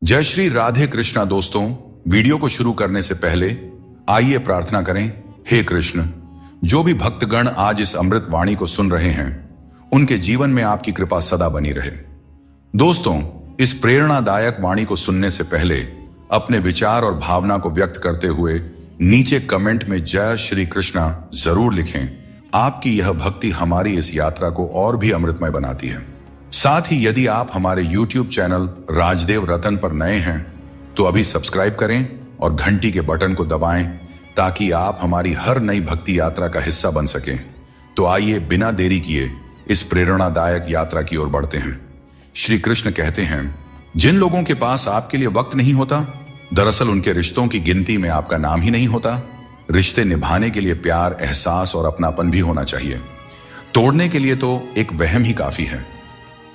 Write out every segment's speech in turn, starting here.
जय श्री राधे कृष्णा। दोस्तों, वीडियो को शुरू करने से पहले आइए प्रार्थना करें। हे कृष्ण, जो भी भक्तगण आज इस अमृत वाणी को सुन रहे हैं, उनके जीवन में आपकी कृपा सदा बनी रहे। दोस्तों, इस प्रेरणादायक वाणी को सुनने से पहले अपने विचार और भावना को व्यक्त करते हुए नीचे कमेंट में जय श्री कृष्णा जरूर लिखें। आपकी यह भक्ति हमारी इस यात्रा को और भी अमृतमय बनाती है। साथ ही यदि आप हमारे YouTube चैनल राजदेव रतन पर नए हैं तो अभी सब्सक्राइब करें और घंटी के बटन को दबाएं ताकि आप हमारी हर नई भक्ति यात्रा का हिस्सा बन सकें। तो आइए बिना देरी किए इस प्रेरणादायक यात्रा की ओर बढ़ते हैं। श्री कृष्ण कहते हैं, जिन लोगों के पास आपके लिए वक्त नहीं होता, दरअसल उनके रिश्तों की गिनती में आपका नाम ही नहीं होता। रिश्ते निभाने के लिए प्यार, एहसास और अपनापन भी होना चाहिए। तोड़ने के लिए तो एक वहम ही काफी है।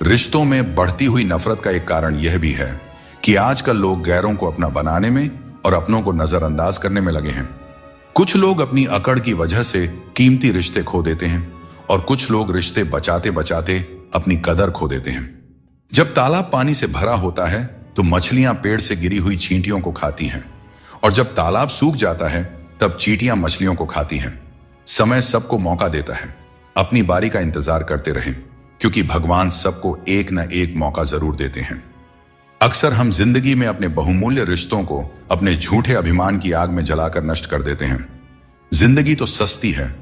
रिश्तों में बढ़ती हुई नफरत का एक कारण यह भी है कि आजकल लोग गैरों को अपना बनाने में और अपनों को नजरअंदाज करने में लगे हैं। कुछ लोग अपनी अकड़ की वजह से कीमती रिश्ते खो देते हैं और कुछ लोग रिश्ते बचाते बचाते अपनी कदर खो देते हैं। जब तालाब पानी से भरा होता है तो मछलियां पेड़ से गिरी हुई चींटियों को खाती हैं, और जब तालाब सूख जाता है तब चींटियां मछलियों को खाती हैं। समय सबको मौका देता है, अपनी बारी का इंतजार करते रहें, क्योंकि भगवान सबको एक न एक मौका जरूर देते हैं। अक्सर हम जिंदगी में अपने बहुमूल्य रिश्तों को अपने झूठे अभिमान की आग में जलाकर नष्ट कर देते हैं। जिंदगी तो सस्ती है,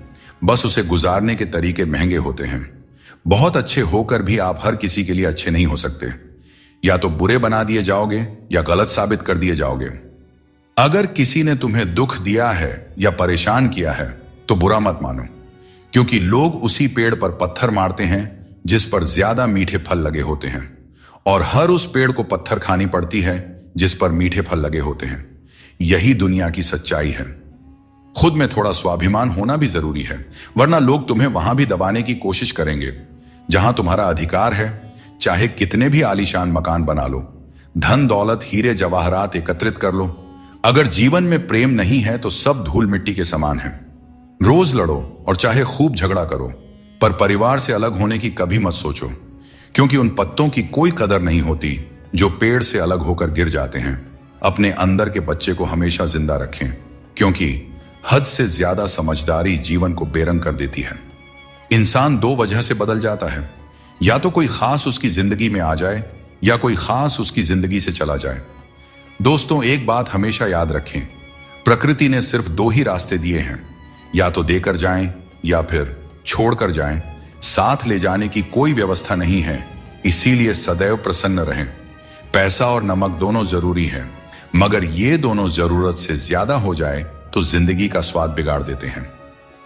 बस उसे गुजारने के तरीके महंगे होते हैं। बहुत अच्छे होकर भी आप हर किसी के लिए अच्छे नहीं हो सकते। या तो बुरे बना दिए जाओगे या गलत साबित कर दिए जाओगे। अगर किसी ने तुम्हें दुख दिया है या परेशान किया है तो बुरा मत मानो, क्योंकि लोग उसी पेड़ पर पत्थर मारते हैं जिस पर ज्यादा मीठे फल लगे होते हैं, और हर उस पेड़ को पत्थर खानी पड़ती है जिस पर मीठे फल लगे होते हैं। यही दुनिया की सच्चाई है। खुद में थोड़ा स्वाभिमान होना भी जरूरी है, वरना लोग तुम्हें वहां भी दबाने की कोशिश करेंगे जहां तुम्हारा अधिकार है। चाहे कितने भी आलीशान मकान बना लो, धन दौलत हीरे जवाहरात एकत्रित कर लो, अगर जीवन में प्रेम नहीं है तो सब धूल मिट्टी के समान है। रोज लड़ो और चाहे खूब झगड़ा करो, पर परिवार से अलग होने की कभी मत सोचो, क्योंकि उन पत्तों की कोई कदर नहीं होती जो पेड़ से अलग होकर गिर जाते हैं। अपने अंदर के बच्चे को हमेशा जिंदा रखें, क्योंकि हद से ज्यादा समझदारी जीवन को बेरंग कर देती है। इंसान दो वजह से बदल जाता है, या तो कोई खास उसकी जिंदगी में आ जाए या कोई खास उसकी जिंदगी से चला जाए। दोस्तों, एक बात हमेशा याद रखें, प्रकृति ने सिर्फ दो ही रास्ते दिए हैं, या तो देकर जाएं या फिर छोड़कर जाएं। साथ ले जाने की कोई व्यवस्था नहीं है, इसीलिए सदैव प्रसन्न रहें। पैसा और नमक दोनों जरूरी हैं, मगर ये दोनों जरूरत से ज्यादा हो जाए तो जिंदगी का स्वाद बिगाड़ देते हैं।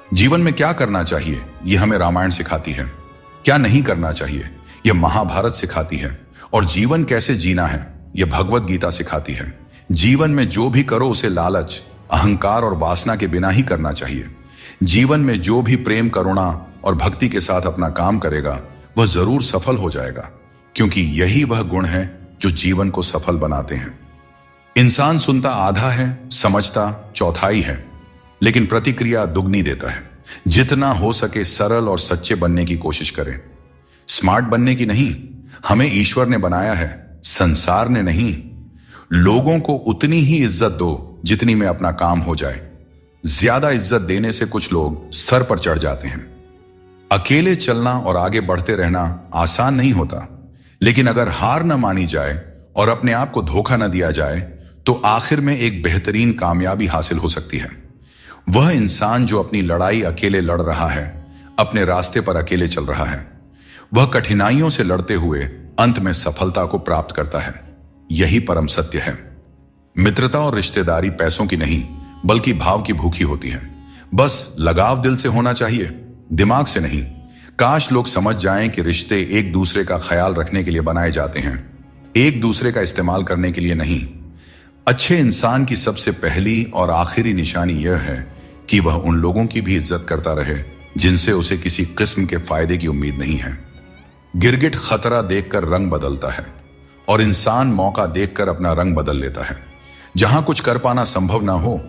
जीवन में क्या करना चाहिए यह हमें रामायण सिखाती है, क्या नहीं करना चाहिए यह महाभारत सिखाती है, और जीवन कैसे जीना है यह भगवत गीता सिखाती है। जीवन में जो भी करो उसे लालच, अहंकार और वासना के बिना ही करना चाहिए। जीवन में जो भी प्रेम, करुणा और भक्ति के साथ अपना काम करेगा वह जरूर सफल हो जाएगा, क्योंकि यही वह गुण है जो जीवन को सफल बनाते हैं। इंसान सुनता आधा है, समझता चौथाई है, लेकिन प्रतिक्रिया दुगनी देता है। जितना हो सके सरल और सच्चे बनने की कोशिश करें। स्मार्ट बनने की नहीं, हमें ईश्वर ने बनाया है, संसार ने नहीं। लोगों को उतनी ही इज्जत दो जितनी में अपना काम हो जाए। ज्यादा इज्जत देने से कुछ लोग सर पर चढ़ जाते हैं। अकेले चलना और आगे बढ़ते रहना आसान नहीं होता, लेकिन अगर हार न मानी जाए और अपने आप को धोखा न दिया जाए तो आखिर में एक बेहतरीन कामयाबी हासिल हो सकती है। वह इंसान जो अपनी लड़ाई अकेले लड़ रहा है, अपने रास्ते पर अकेले चल रहा है, वह कठिनाइयों से लड़ते हुए अंत में सफलता को प्राप्त करता है। यही परम सत्य है। मित्रता और रिश्तेदारी पैसों की नहीं बल्कि भाव की भूखी होती है। बस लगाव दिल से होना चाहिए, दिमाग से नहीं। काश लोग समझ जाएं कि रिश्ते एक दूसरे का ख्याल रखने के लिए बनाए जाते हैं, एक दूसरे का इस्तेमाल करने के लिए नहीं। अच्छे इंसान की सबसे पहली और आखिरी निशानी यह है कि वह उन लोगों की भी इज्जत करता रहे जिनसे उसे किसी किस्म के फायदे की उम्मीद नहीं है। गिरगिट खतरा देखकर रंग बदलता है और इंसान मौका देखकर अपना रंग बदल लेता है। जहां कुछ कर पाना संभव ना हो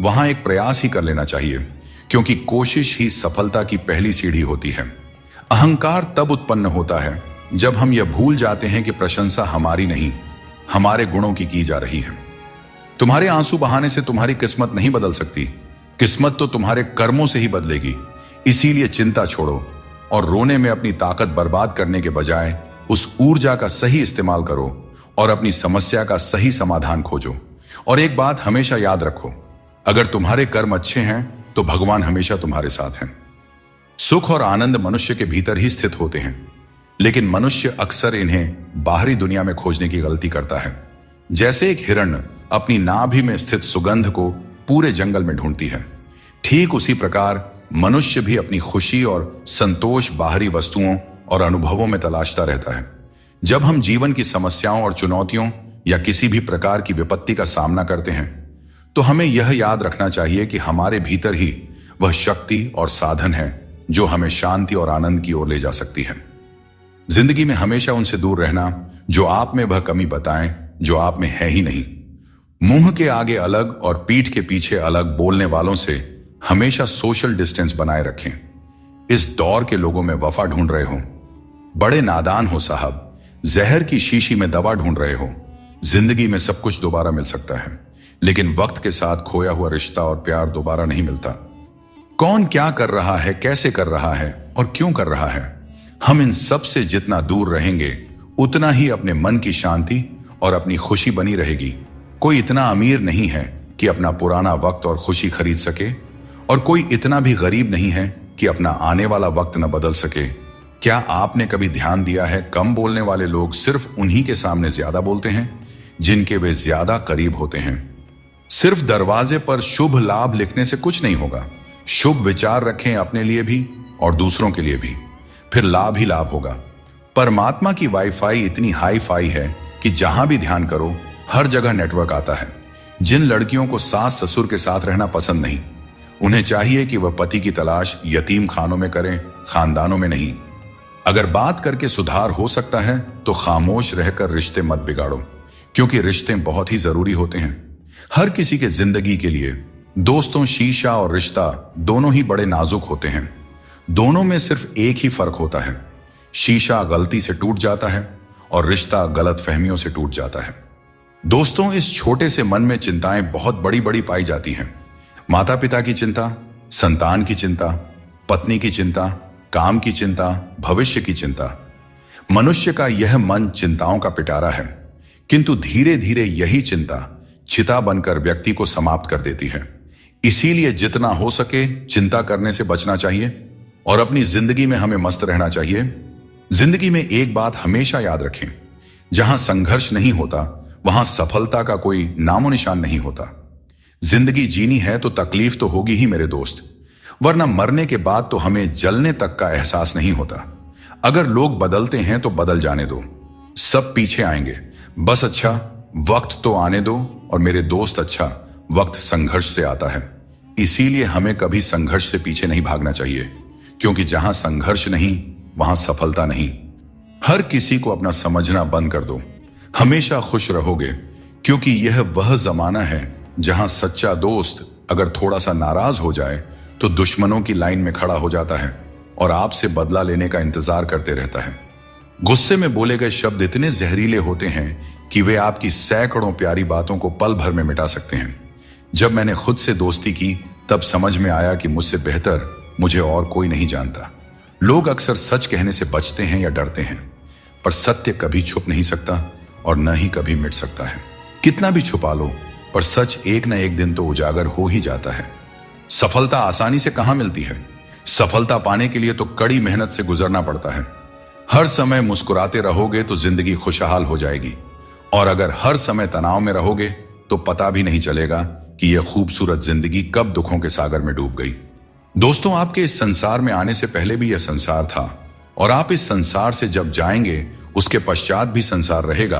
वहां एक प्रयास ही कर लेना चाहिए, क्योंकि कोशिश ही सफलता की पहली सीढ़ी होती है। अहंकार तब उत्पन्न होता है जब हम यह भूल जाते हैं कि प्रशंसा हमारी नहीं हमारे गुणों की जा रही है। तुम्हारे आंसू बहाने से तुम्हारी किस्मत नहीं बदल सकती, किस्मत तो तुम्हारे कर्मों से ही बदलेगी। इसीलिए चिंता छोड़ो और रोने में अपनी ताकत बर्बाद करने के बजाय उस ऊर्जा का सही इस्तेमाल करो और अपनी समस्या का सही समाधान खोजो। और एक बात हमेशा याद रखो, अगर तुम्हारे कर्म अच्छे हैं तो भगवान हमेशा तुम्हारे साथ हैं। सुख और आनंद मनुष्य के भीतर ही स्थित होते हैं, लेकिन मनुष्य अक्सर इन्हें बाहरी दुनिया में खोजने की गलती करता है। जैसे एक हिरण अपनी नाभि में स्थित सुगंध को पूरे जंगल में ढूंढती है, ठीक उसी प्रकार मनुष्य भी अपनी खुशी और संतोष बाहरी वस्तुओं और अनुभवों में तलाशता रहता है। जब हम जीवन की समस्याओं और चुनौतियों या किसी भी प्रकार की विपत्ति का सामना करते हैं तो हमें यह याद रखना चाहिए कि हमारे भीतर ही वह शक्ति और साधन है जो हमें शांति और आनंद की ओर ले जा सकती है। जिंदगी में हमेशा उनसे दूर रहना जो आप में वह कमी बताएं जो आप में है ही नहीं। मुंह के आगे अलग और पीठ के पीछे अलग बोलने वालों से हमेशा सोशल डिस्टेंस बनाए रखें। इस दौर के लोगों में वफा ढूंढ रहे हो, बड़े नादान हो साहब। जहर की शीशी में दवा ढूंढ रहे हो। जिंदगी में सब कुछ दोबारा मिल सकता है, लेकिन वक्त के साथ खोया हुआ रिश्ता और प्यार दोबारा नहीं मिलता। कौन क्या कर रहा है, कैसे कर रहा है और क्यों कर रहा है, हम इन सब से जितना दूर रहेंगे उतना ही अपने मन की शांति और अपनी खुशी बनी रहेगी। कोई इतना अमीर नहीं है कि अपना पुराना वक्त और खुशी खरीद सके, और कोई इतना भी गरीब नहीं है कि अपना आने वाला वक्त न बदल सके। क्या आपने कभी ध्यान दिया है, कम बोलने वाले लोग सिर्फ उन्हीं के सामने ज्यादा बोलते हैं जिनके वे ज्यादा करीब होते हैं। सिर्फ दरवाजे पर शुभ लाभ लिखने से कुछ नहीं होगा। शुभ विचार रखें अपने लिए भी और दूसरों के लिए भी, फिर लाभ ही लाभ होगा। परमात्मा की वाईफाई इतनी हाई फाई है कि जहां भी ध्यान करो हर जगह नेटवर्क आता है। जिन लड़कियों को सास ससुर के साथ रहना पसंद नहीं, उन्हें चाहिए कि वह पति की तलाश यतीम खानों में करें, खानदानों में नहीं। अगर बात करके सुधार हो सकता है तो खामोश रहकर रिश्ते मत बिगाड़ो, क्योंकि रिश्ते बहुत ही जरूरी होते हैं हर किसी के जिंदगी के लिए। दोस्तों, शीशा और रिश्ता दोनों ही बड़े नाजुक होते हैं। दोनों में सिर्फ एक ही फर्क होता है, शीशा गलती से टूट जाता है और रिश्ता गलत फहमियों से टूट जाता है। दोस्तों, इस छोटे से मन में चिंताएं बहुत बड़ी बड़ी पाई जाती हैं। माता पिता की चिंता, संतान की चिंता, पत्नी की चिंता, काम की चिंता, भविष्य की चिंता। मनुष्य का यह मन चिंताओं का पिटारा है, किंतु धीरे धीरे यही चिंता चिता बनकर व्यक्ति को समाप्त कर देती है। इसीलिए जितना हो सके चिंता करने से बचना चाहिए और अपनी जिंदगी में हमें मस्त रहना चाहिए। जिंदगी में एक बात हमेशा याद रखें, जहां संघर्ष नहीं होता वहां सफलता का कोई नामो निशान नहीं होता। जिंदगी जीनी है तो तकलीफ तो होगी ही मेरे दोस्त, वरना मरने के बाद तो हमें जलने तक का एहसास नहीं होता। अगर लोग बदलते हैं तो बदल जाने दो, सब पीछे आएंगे। बस अच्छा वक्त तो आने दो, और मेरे दोस्त अच्छा वक्त संघर्ष से आता है। इसीलिए हमें कभी संघर्ष से पीछे नहीं भागना चाहिए, क्योंकि जहां संघर्ष नहीं वहां सफलता नहीं। हर किसी को अपना समझना बंद कर दो, हमेशा खुश रहोगे, क्योंकि यह वह जमाना है जहां सच्चा दोस्त अगर थोड़ा सा नाराज हो जाए तो दुश्मनों की लाइन में खड़ा हो जाता है और आपसे बदला लेने का इंतजार करते रहता है। गुस्से में बोले गए शब्द इतने जहरीले होते हैं कि वे आपकी सैकड़ों प्यारी बातों को पल भर में मिटा सकते हैं। जब मैंने खुद से दोस्ती की तब समझ में आया कि मुझसे बेहतर मुझे और कोई नहीं जानता। लोग अक्सर सच कहने से बचते हैं या डरते हैं, पर सत्य कभी छुप नहीं सकता और न ही कभी मिट सकता है। कितना भी छुपा लो, पर सच एक न एक दिन तो उजागर हो ही जाता है। सफलता आसानी से कहां मिलती है? सफलता पाने के लिए तो कड़ी मेहनत से गुजरना पड़ता है। हर समय मुस्कुराते रहोगे तो जिंदगी खुशहाल हो जाएगी, और अगर हर समय तनाव में रहोगे तो पता भी नहीं चलेगा कि यह खूबसूरत जिंदगी कब दुखों के सागर में डूब गई। दोस्तों, आपके इस संसार में आने से पहले भी यह संसार था, और आप इस संसार से जब जाएंगे उसके पश्चात भी संसार रहेगा।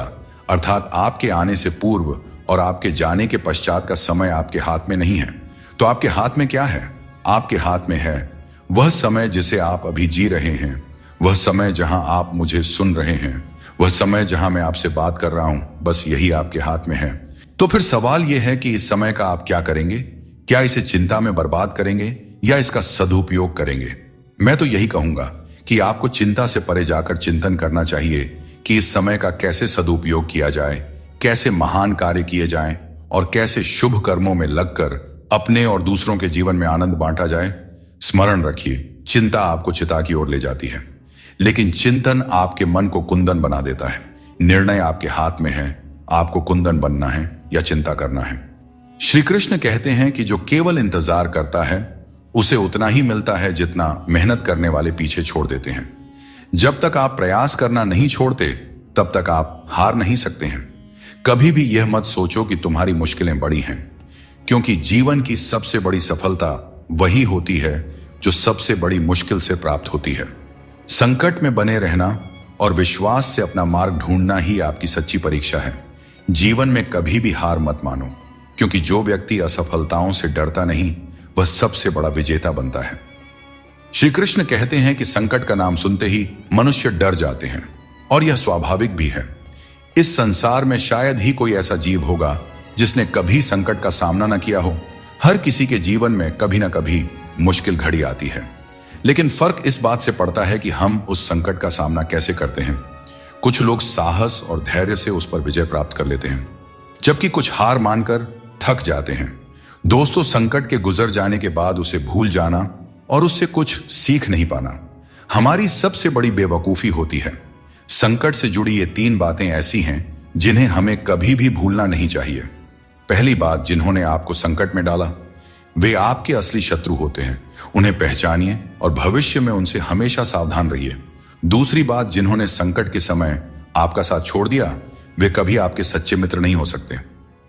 अर्थात आपके आने से पूर्व और आपके जाने के पश्चात का समय आपके हाथ में नहीं है। तो आपके हाथ में क्या है? आपके हाथ में है वह समय जिसे आप अभी जी रहे हैं, वह समय जहां आप मुझे सुन रहे हैं, वह समय जहां मैं आपसे बात कर रहा हूं। बस यही आपके हाथ में है। तो फिर सवाल यह है कि इस समय का आप क्या करेंगे? क्या इसे चिंता में बर्बाद करेंगे या इसका सदुपयोग करेंगे? मैं तो यही कहूंगा कि आपको चिंता से परे जाकर चिंतन करना चाहिए कि इस समय का कैसे सदुपयोग किया जाए, कैसे महान कार्य किए जाएं और कैसे शुभ कर्मों में लगकर अपने और दूसरों के जीवन में आनंद बांटा जाए। स्मरण रखिए, चिंता आपको चिता की ओर ले जाती है, लेकिन चिंतन आपके मन को कुंदन बना देता है। निर्णय आपके हाथ में है, आपको कुंदन बनना है या चिंता करना है। श्री कृष्ण कहते हैं कि जो केवल इंतजार करता है उसे उतना ही मिलता है जितना मेहनत करने वाले पीछे छोड़ देते हैं। जब तक आप प्रयास करना नहीं छोड़ते तब तक आप हार नहीं सकते हैं। कभी भी यह मत सोचो कि तुम्हारी मुश्किलें बड़ी हैं, क्योंकि जीवन की सबसे बड़ी सफलता वही होती है जो सबसे बड़ी मुश्किल से प्राप्त होती है। संकट में बने रहना और विश्वास से अपना मार्ग ढूंढना ही आपकी सच्ची परीक्षा है। जीवन में कभी भी हार मत मानो, क्योंकि जो व्यक्ति असफलताओं से डरता नहीं वह सबसे बड़ा विजेता बनता है। श्री कृष्ण कहते हैं कि संकट का नाम सुनते ही मनुष्य डर जाते हैं, और यह स्वाभाविक भी है। इस संसार में शायद ही कोई ऐसा जीव होगा जिसने कभी संकट का सामना न किया हो। हर किसी के जीवन में कभी ना कभी मुश्किल घड़ी आती है, लेकिन फर्क इस बात से पड़ता है कि हम उस संकट का सामना कैसे करते हैं। कुछ लोग साहस और धैर्य से उस पर विजय प्राप्त कर लेते हैं, जबकि कुछ हार मानकर थक जाते हैं। दोस्तों, संकट के गुजर जाने के बाद उसे भूल जाना और उससे कुछ सीख नहीं पाना हमारी सबसे बड़ी बेवकूफी होती है। संकट से जुड़ी ये 3 बातें ऐसी हैं जिन्हें हमें कभी भी भूलना नहीं चाहिए। पहली बात, जिन्होंने आपको संकट में डाला वे आपके असली शत्रु होते हैं। उन्हें पहचानिए और भविष्य में उनसे हमेशा सावधान रहिए। दूसरी बात, जिन्होंने संकट के समय आपका साथ छोड़ दिया वे कभी आपके सच्चे मित्र नहीं हो सकते।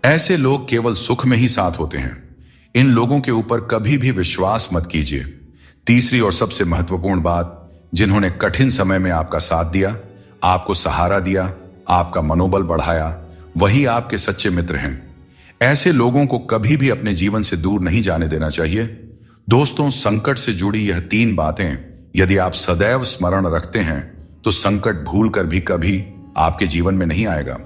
ऐसे लोग केवल सुख में ही साथ होते हैं। इन लोगों के ऊपर कभी भी विश्वास मत कीजिए। तीसरी और सबसे महत्वपूर्ण बात, जिन्होंने कठिन समय में आपका साथ दिया, आपको सहारा दिया, आपका मनोबल बढ़ाया, वही आपके सच्चे मित्र हैं। ऐसे लोगों को कभी भी अपने जीवन से दूर नहीं जाने देना चाहिए। दोस्तों, संकट से जुड़ी यह 3 बातें यदि आप सदैव स्मरण रखते हैं तो संकट भूल कर भी कभी आपके जीवन में नहीं आएगा।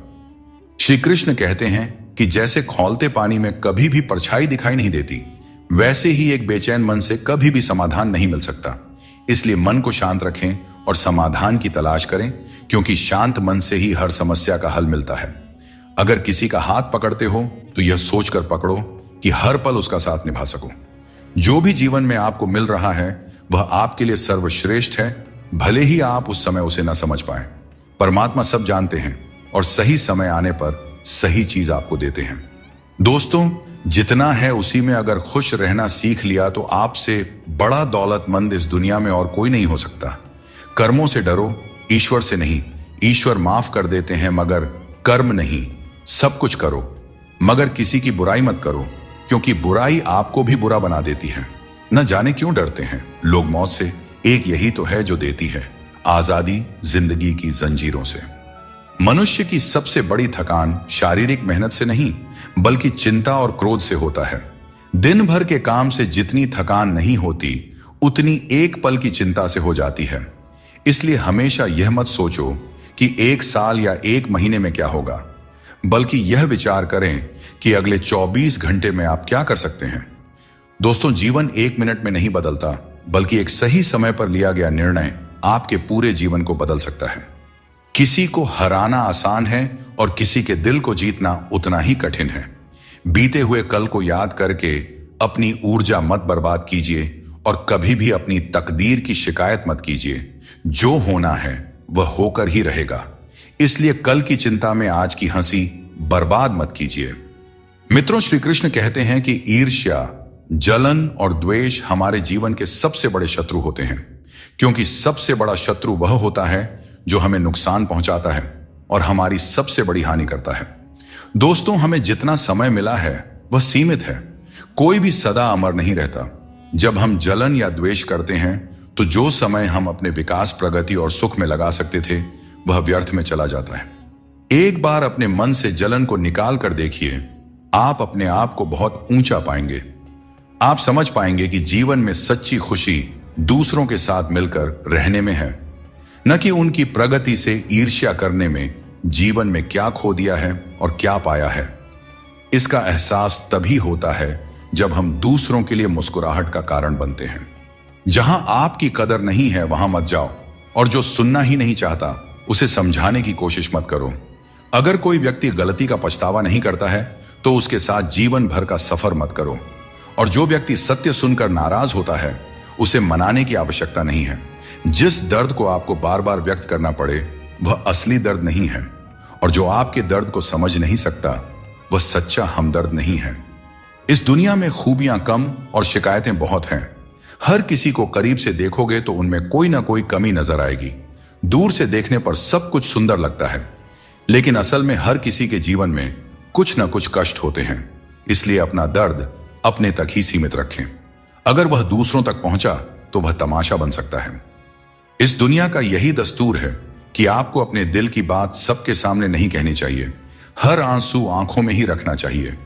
श्री कृष्ण कहते हैं कि जैसे खौलते पानी में कभी भी परछाई दिखाई नहीं देती, वैसे ही एक बेचैन मन से कभी भी समाधान नहीं मिल सकता। इसलिए मन को शांत रखें और समाधान की तलाश करें, क्योंकि शांत मन से ही हर समस्या का हल मिलता है। अगर किसी का हाथ पकड़ते हो तो यह सोचकर पकड़ो कि हर पल उसका साथ निभा सको। जो भी जीवन में आपको मिल रहा है वह आपके लिए सर्वश्रेष्ठ है, भले ही आप उस समय उसे न समझ पाए। परमात्मा सब जानते हैं और सही समय आने पर सही चीज आपको देते हैं। दोस्तों, जितना है उसी में अगर खुश रहना सीख लिया तो आपसे बड़ा दौलतमंद इस दुनिया में और कोई नहीं हो सकता। कर्मों से डरो, ईश्वर से नहीं। ईश्वर माफ कर देते हैं मगर कर्म नहीं। सब कुछ करो मगर किसी की बुराई मत करो, क्योंकि बुराई आपको भी बुरा बना देती है। न जाने क्यों डरते हैं लोग मौत से। एक यही तो है जो देती है आजादी जिंदगी की जंजीरों से। मनुष्य की सबसे बड़ी थकान शारीरिक मेहनत से नहीं बल्कि चिंता और क्रोध से होता है। दिन भर के काम से जितनी थकान नहीं होती उतनी एक पल की चिंता से हो जाती है। इसलिए हमेशा यह मत सोचो कि 1 साल या 1 महीने में क्या होगा, बल्कि यह विचार करें कि अगले 24 घंटे में आप क्या कर सकते हैं। दोस्तों, जीवन 1 मिनट में नहीं बदलता, बल्कि एक सही समय पर लिया गया निर्णय आपके पूरे जीवन को बदल सकता है। किसी को हराना आसान है और किसी के दिल को जीतना उतना ही कठिन है। बीते हुए कल को याद करके अपनी ऊर्जा मत बर्बाद कीजिए और कभी भी अपनी तकदीर की शिकायत मत कीजिए। जो होना है वह होकर ही रहेगा। इसलिए कल की चिंता में आज की हंसी बर्बाद मत कीजिए। मित्रों, श्री कृष्ण कहते हैं कि ईर्ष्या, जलन और द्वेष हमारे जीवन के सबसे बड़े शत्रु होते हैं, क्योंकि सबसे बड़ा शत्रु वह होता है जो हमें नुकसान पहुंचाता है और हमारी सबसे बड़ी हानि करता है। दोस्तों, हमें जितना समय मिला है वह सीमित है। कोई भी सदा अमर नहीं रहता। जब हम जलन या द्वेष करते हैं तो जो समय हम अपने विकास, प्रगति और सुख में लगा सकते थे वह व्यर्थ में चला जाता है। एक बार अपने मन से जलन को निकाल कर देखिए, आप अपने आप को बहुत ऊंचा पाएंगे। आप समझ पाएंगे कि जीवन में सच्ची खुशी दूसरों के साथ मिलकर रहने में है, न कि उनकी प्रगति से ईर्ष्या करने में। जीवन में क्या खो दिया है और क्या पाया है, इसका एहसास तभी होता है जब हम दूसरों के लिए मुस्कुराहट का कारण बनते हैं। जहां आपकी कदर नहीं है वहां मत जाओ, और जो सुनना ही नहीं चाहता उसे समझाने की कोशिश मत करो। अगर कोई व्यक्ति गलती का पछतावा नहीं करता है तो उसके साथ जीवन भर का सफर मत करो। और जो व्यक्ति सत्य सुनकर नाराज होता है उसे मनाने की आवश्यकता नहीं है। जिस दर्द को आपको बार बार व्यक्त करना पड़े वह असली दर्द नहीं है, और जो आपके दर्द को समझ नहीं सकता वह सच्चा हमदर्द नहीं है। इस दुनिया में खूबियां कम और शिकायतें बहुत हैं। हर किसी को करीब से देखोगे तो उनमें कोई ना कोई कमी नजर आएगी। दूर से देखने पर सब कुछ सुंदर लगता है, लेकिन असल में हर किसी के जीवन में कुछ ना कुछ कष्ट होते हैं। इसलिए अपना दर्द अपने तक ही सीमित रखें। अगर वह दूसरों तक पहुंचा तो वह तमाशा बन सकता है। इस दुनिया का यही दस्तूर है कि आपको अपने दिल की बात सबके सामने नहीं कहनी चाहिए। हर आंसू आंखों में ही रखना चाहिए।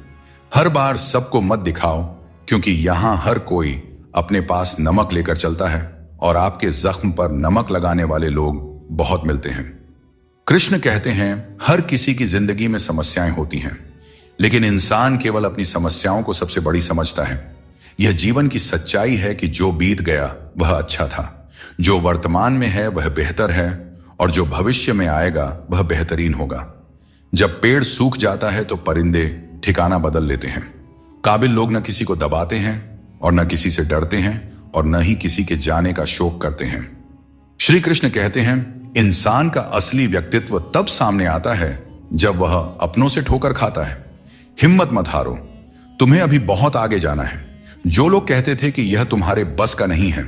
हर बार सबको मत दिखाओ, क्योंकि यहां हर कोई अपने पास नमक लेकर चलता है और आपके जख्म पर नमक लगाने वाले लोग बहुत मिलते हैं। कृष्ण कहते हैं हर किसी की जिंदगी में समस्याएं होती हैं, लेकिन इंसान केवल अपनी समस्याओं को सबसे बड़ी समझता है। यह जीवन की सच्चाई है कि जो बीत गया वह अच्छा था, जो वर्तमान में है वह बेहतर है, और जो भविष्य में आएगा वह बेहतरीन होगा। जब पेड़ सूख जाता है तो परिंदे ठिकाना बदल लेते हैं। काबिल लोग न किसी को दबाते हैं और न किसी से डरते हैं और न ही किसी के जाने का शोक करते हैं। श्री कृष्ण कहते हैं इंसान का असली व्यक्तित्व तब सामने आता है जब वह अपनों से ठोकर खाता है। हिम्मत मत हारो, तुम्हें अभी बहुत आगे जाना है। जो लोग कहते थे कि यह तुम्हारे बस का नहीं है,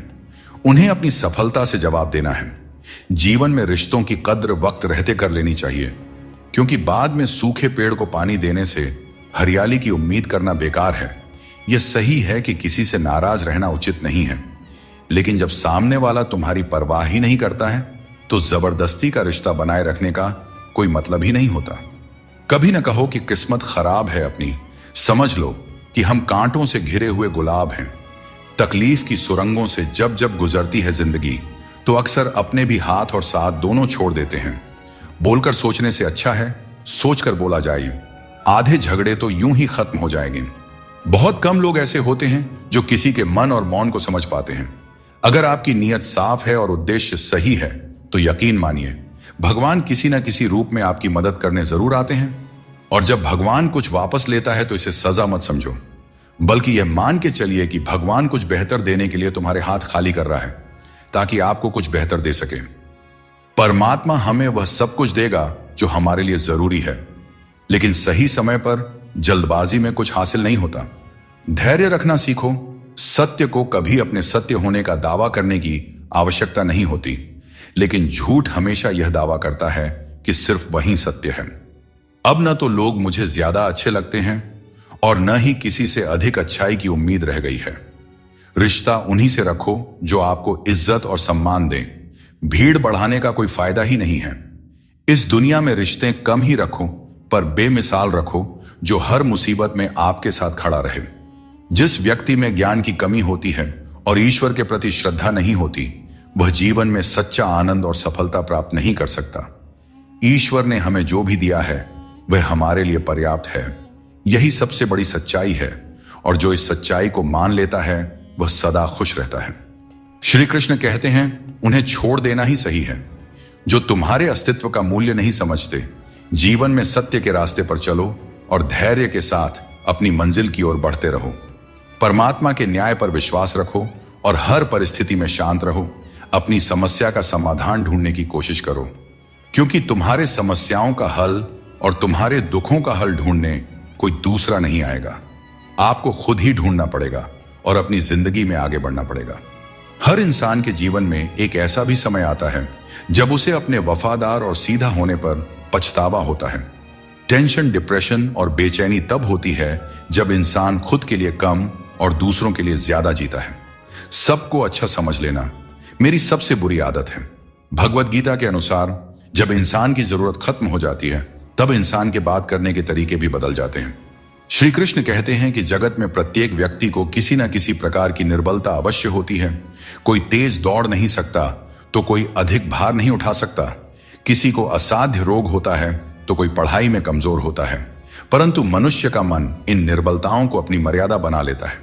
उन्हें अपनी सफलता से जवाब देना है। जीवन में रिश्तों की कद्र वक्त रहते कर लेनी चाहिए, क्योंकि बाद में सूखे पेड़ को पानी देने से हरियाली की उम्मीद करना बेकार है। यह सही है कि किसी से नाराज रहना उचित नहीं है, लेकिन जब सामने वाला तुम्हारी परवाह ही नहीं करता है तो जबरदस्ती का रिश्ता बनाए रखने का कोई मतलब ही नहीं होता। कभी न कहो कि किस्मत खराब है अपनी, समझ लो कि हम कांटों से घिरे हुए गुलाब हैं। तकलीफ की सुरंगों से जब जब गुजरती है जिंदगी तो अक्सर अपने भी हाथ और साथ दोनों छोड़ देते हैं। बोलकर सोचने से अच्छा है सोचकर बोला जाए। आधे झगड़े तो यूं ही खत्म हो जाएंगे। बहुत कम लोग ऐसे होते हैं जो किसी के मन और मौन को समझ पाते हैं। अगर आपकी नीयत साफ है और उद्देश्य सही है तो यकीन मानिए भगवान किसी न किसी रूप में आपकी मदद करने जरूर आते हैं। और जब भगवान कुछ वापस लेता है तो इसे सजा मत समझो, बल्कि यह मान के चलिए कि भगवान कुछ बेहतर देने के लिए तुम्हारे हाथ खाली कर रहा है ताकि आपको कुछ बेहतर दे सके। परमात्मा हमें वह सब कुछ देगा जो हमारे लिए जरूरी है, लेकिन सही समय पर जल्दबाजी में कुछ हासिल नहीं होता। धैर्य रखना सीखो। सत्य को कभी अपने सत्य होने का दावा करने की आवश्यकता नहीं होती, लेकिन झूठ हमेशा यह दावा करता है कि सिर्फ वही सत्य है। अब न तो लोग मुझे ज्यादा अच्छे लगते हैं और न ही किसी से अधिक अच्छाई की उम्मीद रह गई है। रिश्ता उन्हीं से रखो जो आपको इज्जत और सम्मान दें। भीड़ बढ़ाने का कोई फायदा ही नहीं है। इस दुनिया में रिश्ते कम ही रखो, पर बेमिसाल रखो, जो हर मुसीबत में आपके साथ खड़ा रहे। जिस व्यक्ति में ज्ञान की कमी होती है और ईश्वर के प्रति श्रद्धा नहीं होती, वह जीवन में सच्चा आनंद और सफलता प्राप्त नहीं कर सकता। ईश्वर ने हमें जो भी दिया है वह हमारे लिए पर्याप्त है। यही सबसे बड़ी सच्चाई है, और जो इस सच्चाई को मान लेता है वह सदा खुश रहता है। श्री कृष्ण कहते हैं उन्हें छोड़ देना ही सही है। जो तुम्हारे अस्तित्व का मूल्य नहीं समझते, जीवन में सत्य के रास्ते पर चलो और धैर्य के साथ अपनी मंजिल की ओर बढ़ते रहो। परमात्मा के न्याय पर विश्वास रखो और हर परिस्थिति में शांत रहो। अपनी समस्या का समाधान ढूंढने की कोशिश करो, क्योंकि तुम्हारे समस्याओं का हल और तुम्हारे दुखों का हल ढूंढने कोई दूसरा नहीं आएगा। आपको खुद ही ढूंढना पड़ेगा और अपनी जिंदगी में आगे बढ़ना पड़ेगा। हर इंसान के जीवन में एक ऐसा भी समय आता है जब उसे अपने वफादार और सीधा होने पर पछतावा होता है। टेंशन, डिप्रेशन और बेचैनी तब होती है जब इंसान खुद के लिए कम और दूसरों के लिए ज्यादा जीता है। सबको अच्छा समझ लेना मेरी सबसे बुरी आदत है। भगवत गीता के अनुसार जब इंसान की जरूरत खत्म हो जाती है तब इंसान के बात करने के तरीके भी बदल जाते हैं। श्री कृष्ण कहते हैं कि जगत में प्रत्येक व्यक्ति को किसी न किसी प्रकार की निर्बलता अवश्य होती है। कोई तेज दौड़ नहीं सकता तो कोई अधिक भार नहीं उठा सकता। किसी को असाध्य रोग होता है तो कोई पढ़ाई में कमजोर होता है, परंतु मनुष्य का मन इन निर्बलताओं को अपनी मर्यादा बना लेता है।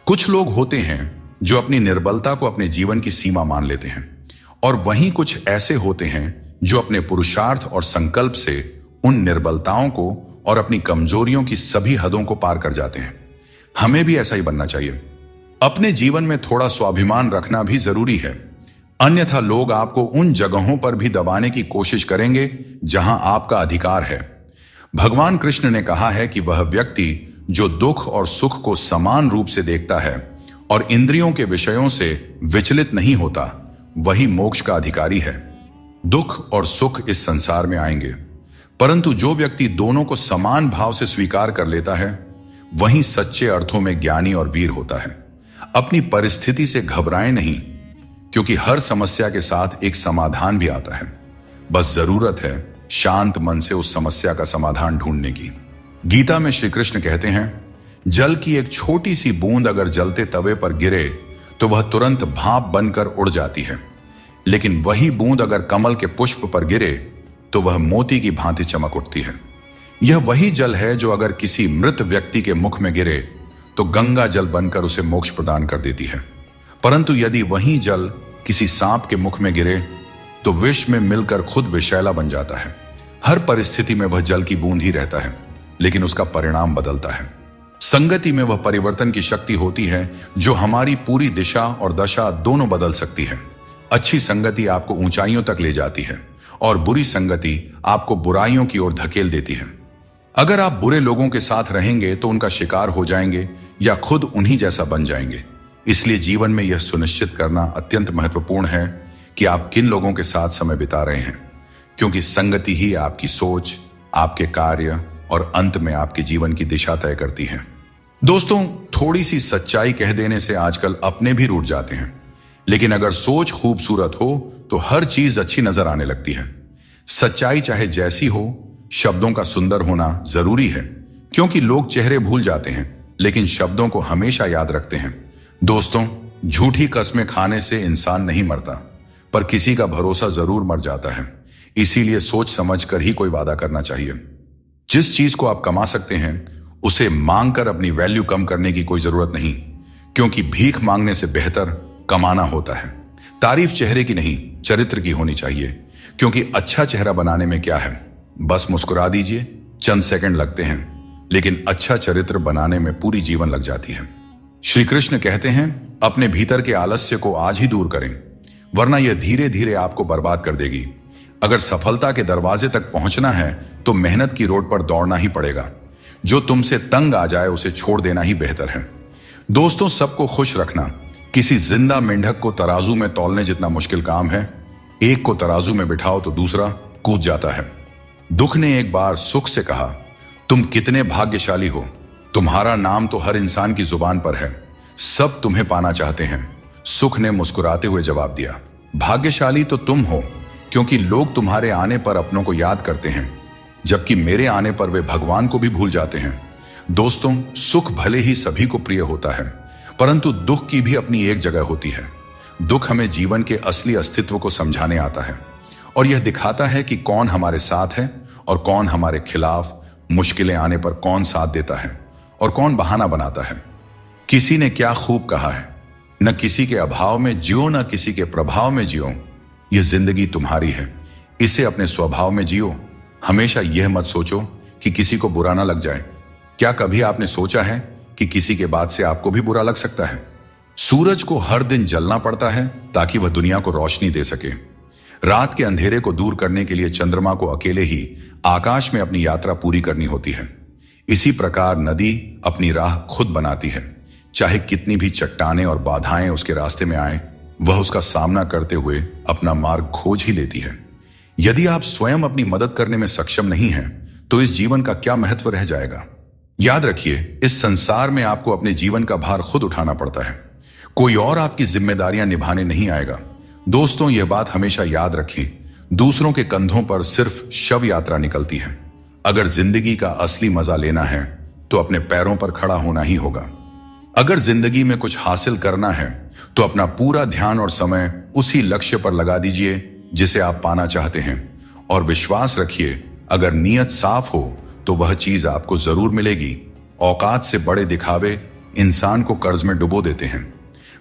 कुछ लोग होते हैं जो अपनी निर्बलता को अपने जीवन की सीमा मान लेते हैं, और वहीं कुछ ऐसे होते हैं जो अपने पुरुषार्थ और संकल्प से उन निर्बलताओं को और अपनी कमजोरियों की सभी हदों को पार कर जाते हैं। हमें भी ऐसा ही बनना चाहिए। अपने जीवन में थोड़ा स्वाभिमान रखना भी जरूरी है, अन्यथा लोग आपको उन जगहों पर भी दबाने की कोशिश करेंगे जहां आपका अधिकार है। भगवान कृष्ण ने कहा है कि वह व्यक्ति जो दुख और सुख को समान रूप से देखता है और इंद्रियों के विषयों से विचलित नहीं होता, वही मोक्ष का अधिकारी है। दुख और सुख इस संसार में आएंगे, परंतु जो व्यक्ति दोनों को समान भाव से स्वीकार कर लेता है, वही सच्चे अर्थों में ज्ञानी और वीर होता है। अपनी परिस्थिति से घबराएं नहीं, क्योंकि हर समस्या के साथ एक समाधान भी आता है। बस जरूरत है शांत मन से उस समस्या का समाधान ढूंढने की। गीता में श्री कृष्ण कहते हैं, जल की एक छोटी सी बूंद अगर जलते तवे पर गिरे तो वह तुरंत भाप बनकर उड़ जाती है, लेकिन वही बूंद अगर कमल के पुष्प पर गिरे तो वह मोती की भांति चमक उठती है। यह वही जल है जो अगर किसी मृत व्यक्ति के मुख में गिरे तो गंगा जल बनकर उसे मोक्ष प्रदान कर देती है, परंतु यदि वही जल किसी सांप के मुख में गिरे तो विष में मिलकर खुद विषैला बन जाता है। हर परिस्थिति में वह जल की बूंद ही रहता है, लेकिन उसका परिणाम बदलता है। संगति में वह परिवर्तन की शक्ति होती है जो हमारी पूरी दिशा और दशा दोनों बदल सकती है। अच्छी संगति आपको ऊंचाइयों तक ले जाती है और बुरी संगति आपको बुराइयों की ओर धकेल देती है। अगर आप बुरे लोगों के साथ रहेंगे तो उनका शिकार हो जाएंगे या खुद उन्हीं जैसा बन जाएंगे। इसलिए जीवन में यह सुनिश्चित करना अत्यंत महत्वपूर्ण है कि आप किन लोगों के साथ समय बिता रहे हैं, क्योंकि संगति ही आपकी सोच, आपके कार्य और अंत में आपके जीवन की दिशा तय करती है। दोस्तों, थोड़ी सी सच्चाई कह देने से आजकल अपने भी रूठ जाते हैं, लेकिन अगर सोच खूबसूरत हो तो हर चीज अच्छी नजर आने लगती है। सच्चाई चाहे जैसी हो, शब्दों का सुंदर होना जरूरी है, क्योंकि लोग चेहरे भूल जाते हैं लेकिन शब्दों को हमेशा याद रखते हैं। दोस्तों, झूठी कस्में खाने से इंसान नहीं मरता, पर किसी का भरोसा जरूर मर जाता है। इसीलिए सोच समझ कर ही कोई वादा करना चाहिए। जिस चीज को आप कमा सकते हैं उसे मांगकर अपनी वैल्यू कम करने की कोई जरूरत नहीं, क्योंकि भीख मांगने से बेहतर कमाना होता है। तारीफ चेहरे की नहीं, चरित्र की होनी चाहिए, क्योंकि अच्छा चेहरा बनाने में क्या है, बस मुस्कुरा दीजिए, चंद सेकंड लगते हैं, लेकिन अच्छा चरित्र बनाने में पूरी जीवन लग जाती है। श्री कृष्ण कहते हैं, अपने भीतर के आलस्य को आज ही दूर करें, वरना यह धीरे धीरे आपको बर्बाद कर देगी। अगर सफलता के दरवाजे तक पहुंचना है तो मेहनत की रोड पर दौड़ना ही पड़ेगा। जो तुमसे तंग आ जाए उसे छोड़ देना ही बेहतर है। दोस्तों, सबको खुश रखना किसी जिंदा मेंढक को तराजू में तौलने जितना मुश्किल काम है। एक को तराजू में बिठाओ तो दूसरा कूद जाता है। दुख ने एक बार सुख से कहा, तुम कितने भाग्यशाली हो, तुम्हारा नाम तो हर इंसान की जुबान पर है, सब तुम्हें पाना चाहते हैं। सुख ने मुस्कुराते हुए जवाब दिया, भाग्यशाली तो तुम हो, क्योंकि लोग तुम्हारे आने पर अपनों को याद करते हैं, जबकि मेरे आने पर वे भगवान को भी भूल जाते हैं। दोस्तों, सुख भले ही सभी को प्रिय होता है, परंतु दुख की भी अपनी एक जगह होती है। दुख हमें जीवन के असली अस्तित्व को समझाने आता है और यह दिखाता है कि कौन हमारे साथ है और कौन हमारे खिलाफ। मुश्किलें आने पर कौन साथ देता है और कौन बहाना बनाता है। किसी ने क्या खूब कहा है, न किसी के अभाव में जियो, न किसी के प्रभाव में जियो। यह जिंदगी तुम्हारी है, इसे अपने स्वभाव में जियो। हमेशा यह मत सोचो कि किसी को बुरा ना लग जाए। क्या कभी आपने सोचा है कि किसी के बाद से आपको भी बुरा लग सकता है? सूरज को हर दिन जलना पड़ता है ताकि वह दुनिया को रोशनी दे सके। रात के अंधेरे को दूर करने के लिए चंद्रमा को अकेले ही आकाश में अपनी यात्रा पूरी करनी होती है। इसी प्रकार नदी अपनी राह खुद बनाती है। चाहे कितनी भी चट्टानें और बाधाएं उसके रास्ते में आए, वह उसका सामना करते हुए अपना मार्ग खोज ही लेती है। यदि आप स्वयं अपनी मदद करने में सक्षम नहीं हैं, तो इस जीवन का क्या महत्व रह जाएगा? याद रखिए, इस संसार में आपको अपने जीवन का भार खुद उठाना पड़ता है, कोई और आपकी जिम्मेदारियां निभाने नहीं आएगा। दोस्तों, यह बात हमेशा याद रखें, दूसरों के कंधों पर सिर्फ शव यात्रा निकलती है। अगर जिंदगी का असली मजा लेना है तो अपने पैरों पर खड़ा होना ही होगा। अगर जिंदगी में कुछ हासिल करना है तो अपना पूरा ध्यान और समय उसी लक्ष्य पर लगा दीजिए जिसे आप पाना चाहते हैं, और विश्वास रखिए, अगर नीयत साफ हो तो वह चीज आपको जरूर मिलेगी। औकात से बड़े दिखावे इंसान को कर्ज में डुबो देते हैं।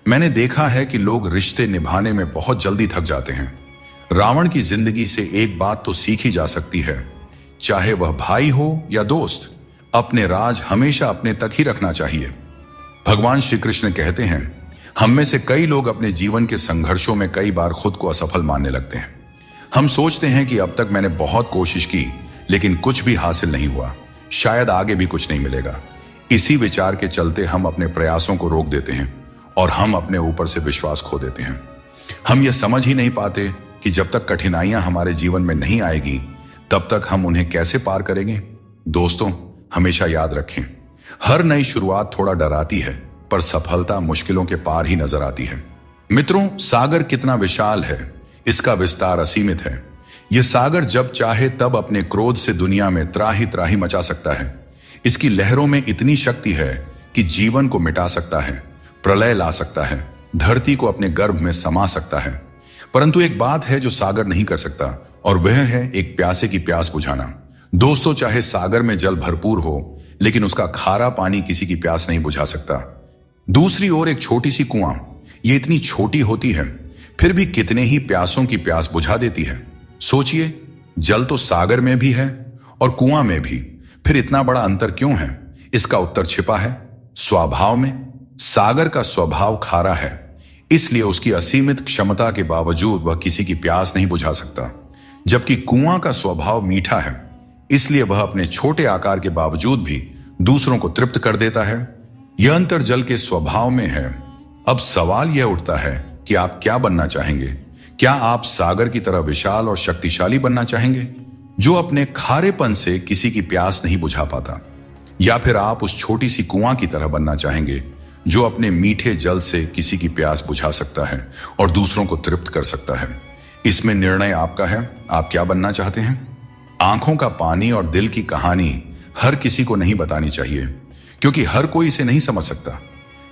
मैंने देखा है कि लोग रिश्ते निभाने में बहुत जल्दी थक जाते हैं। रावण की जिंदगी से एक बात तो सीखी जा सकती है चाहे वह भाई हो या दोस्त, अपने राज हमेशा अपने तक ही रखना चाहिए। भगवान श्री कृष्ण कहते हैं, हम में से कई लोग अपने जीवन के संघर्षों में कई बार खुद को असफल मानने लगते हैं। हम सोचते हैं कि अब तक मैंने बहुत कोशिश की लेकिन कुछ भी हासिल नहीं हुआ, शायद आगे भी कुछ नहीं मिलेगा। इसी विचार के चलते हम अपने प्रयासों को रोक देते हैं और हम अपने ऊपर से विश्वास खो देते हैं। हम यह समझ ही नहीं पाते कि जब तक कठिनाइयां हमारे जीवन में नहीं आएगी तब तक हम उन्हें कैसे पार करेंगे। दोस्तों, हमेशा याद रखें, हर नई शुरुआत थोड़ा डराती है पर सफलता मुश्किलों के पार ही नजर आती है। मित्रों, सागर कितना विशाल है, इसका विस्तार असीमित है। यह सागर जब चाहे तब अपने क्रोध से दुनिया में त्राही त्राही मचा सकता है। इसकी लहरों में इतनी शक्ति है कि जीवन को मिटा सकता है, प्रलय ला सकता है, धरती को अपने गर्भ में समा सकता है। परंतु एक बात है जो सागर नहीं कर सकता, और वह है एक प्यासे की प्यास बुझाना। दोस्तों, चाहे सागर में जल भरपूर हो लेकिन उसका खारा पानी किसी की प्यास नहीं बुझा सकता। दूसरी ओर एक छोटी सी कुआं, ये इतनी छोटी होती है फिर भी कितने ही प्यासों की प्यास बुझा देती है। सोचिए, जल तो सागर में भी है और कुआं में भी, फिर इतना बड़ा अंतर क्यों है? इसका उत्तर छिपा है स्वभाव में। सागर का स्वभाव खारा है, इसलिए उसकी असीमित क्षमता के बावजूद वह किसी की प्यास नहीं बुझा सकता, जबकि कुआं का स्वभाव मीठा है, इसलिए वह अपने छोटे आकार के बावजूद भी दूसरों को तृप्त कर देता है। यह अंतर जल के स्वभाव में है। अब सवाल यह उठता है कि आप क्या बनना चाहेंगे? क्या आप सागर की तरह विशाल और शक्तिशाली बनना चाहेंगे, जो अपने खारेपन से किसी की प्यास नहीं बुझा पाता, या फिर आप उस छोटी सी कुआं की तरह बनना चाहेंगे जो अपने मीठे जल से किसी की प्यास बुझा सकता है और दूसरों को तृप्त कर सकता है? इसमें निर्णय आपका है। आप क्या बनना चाहते हैं? आंखों का पानी और दिल की कहानी हर किसी को नहीं बतानी चाहिए, क्योंकि हर कोई इसे नहीं समझ सकता।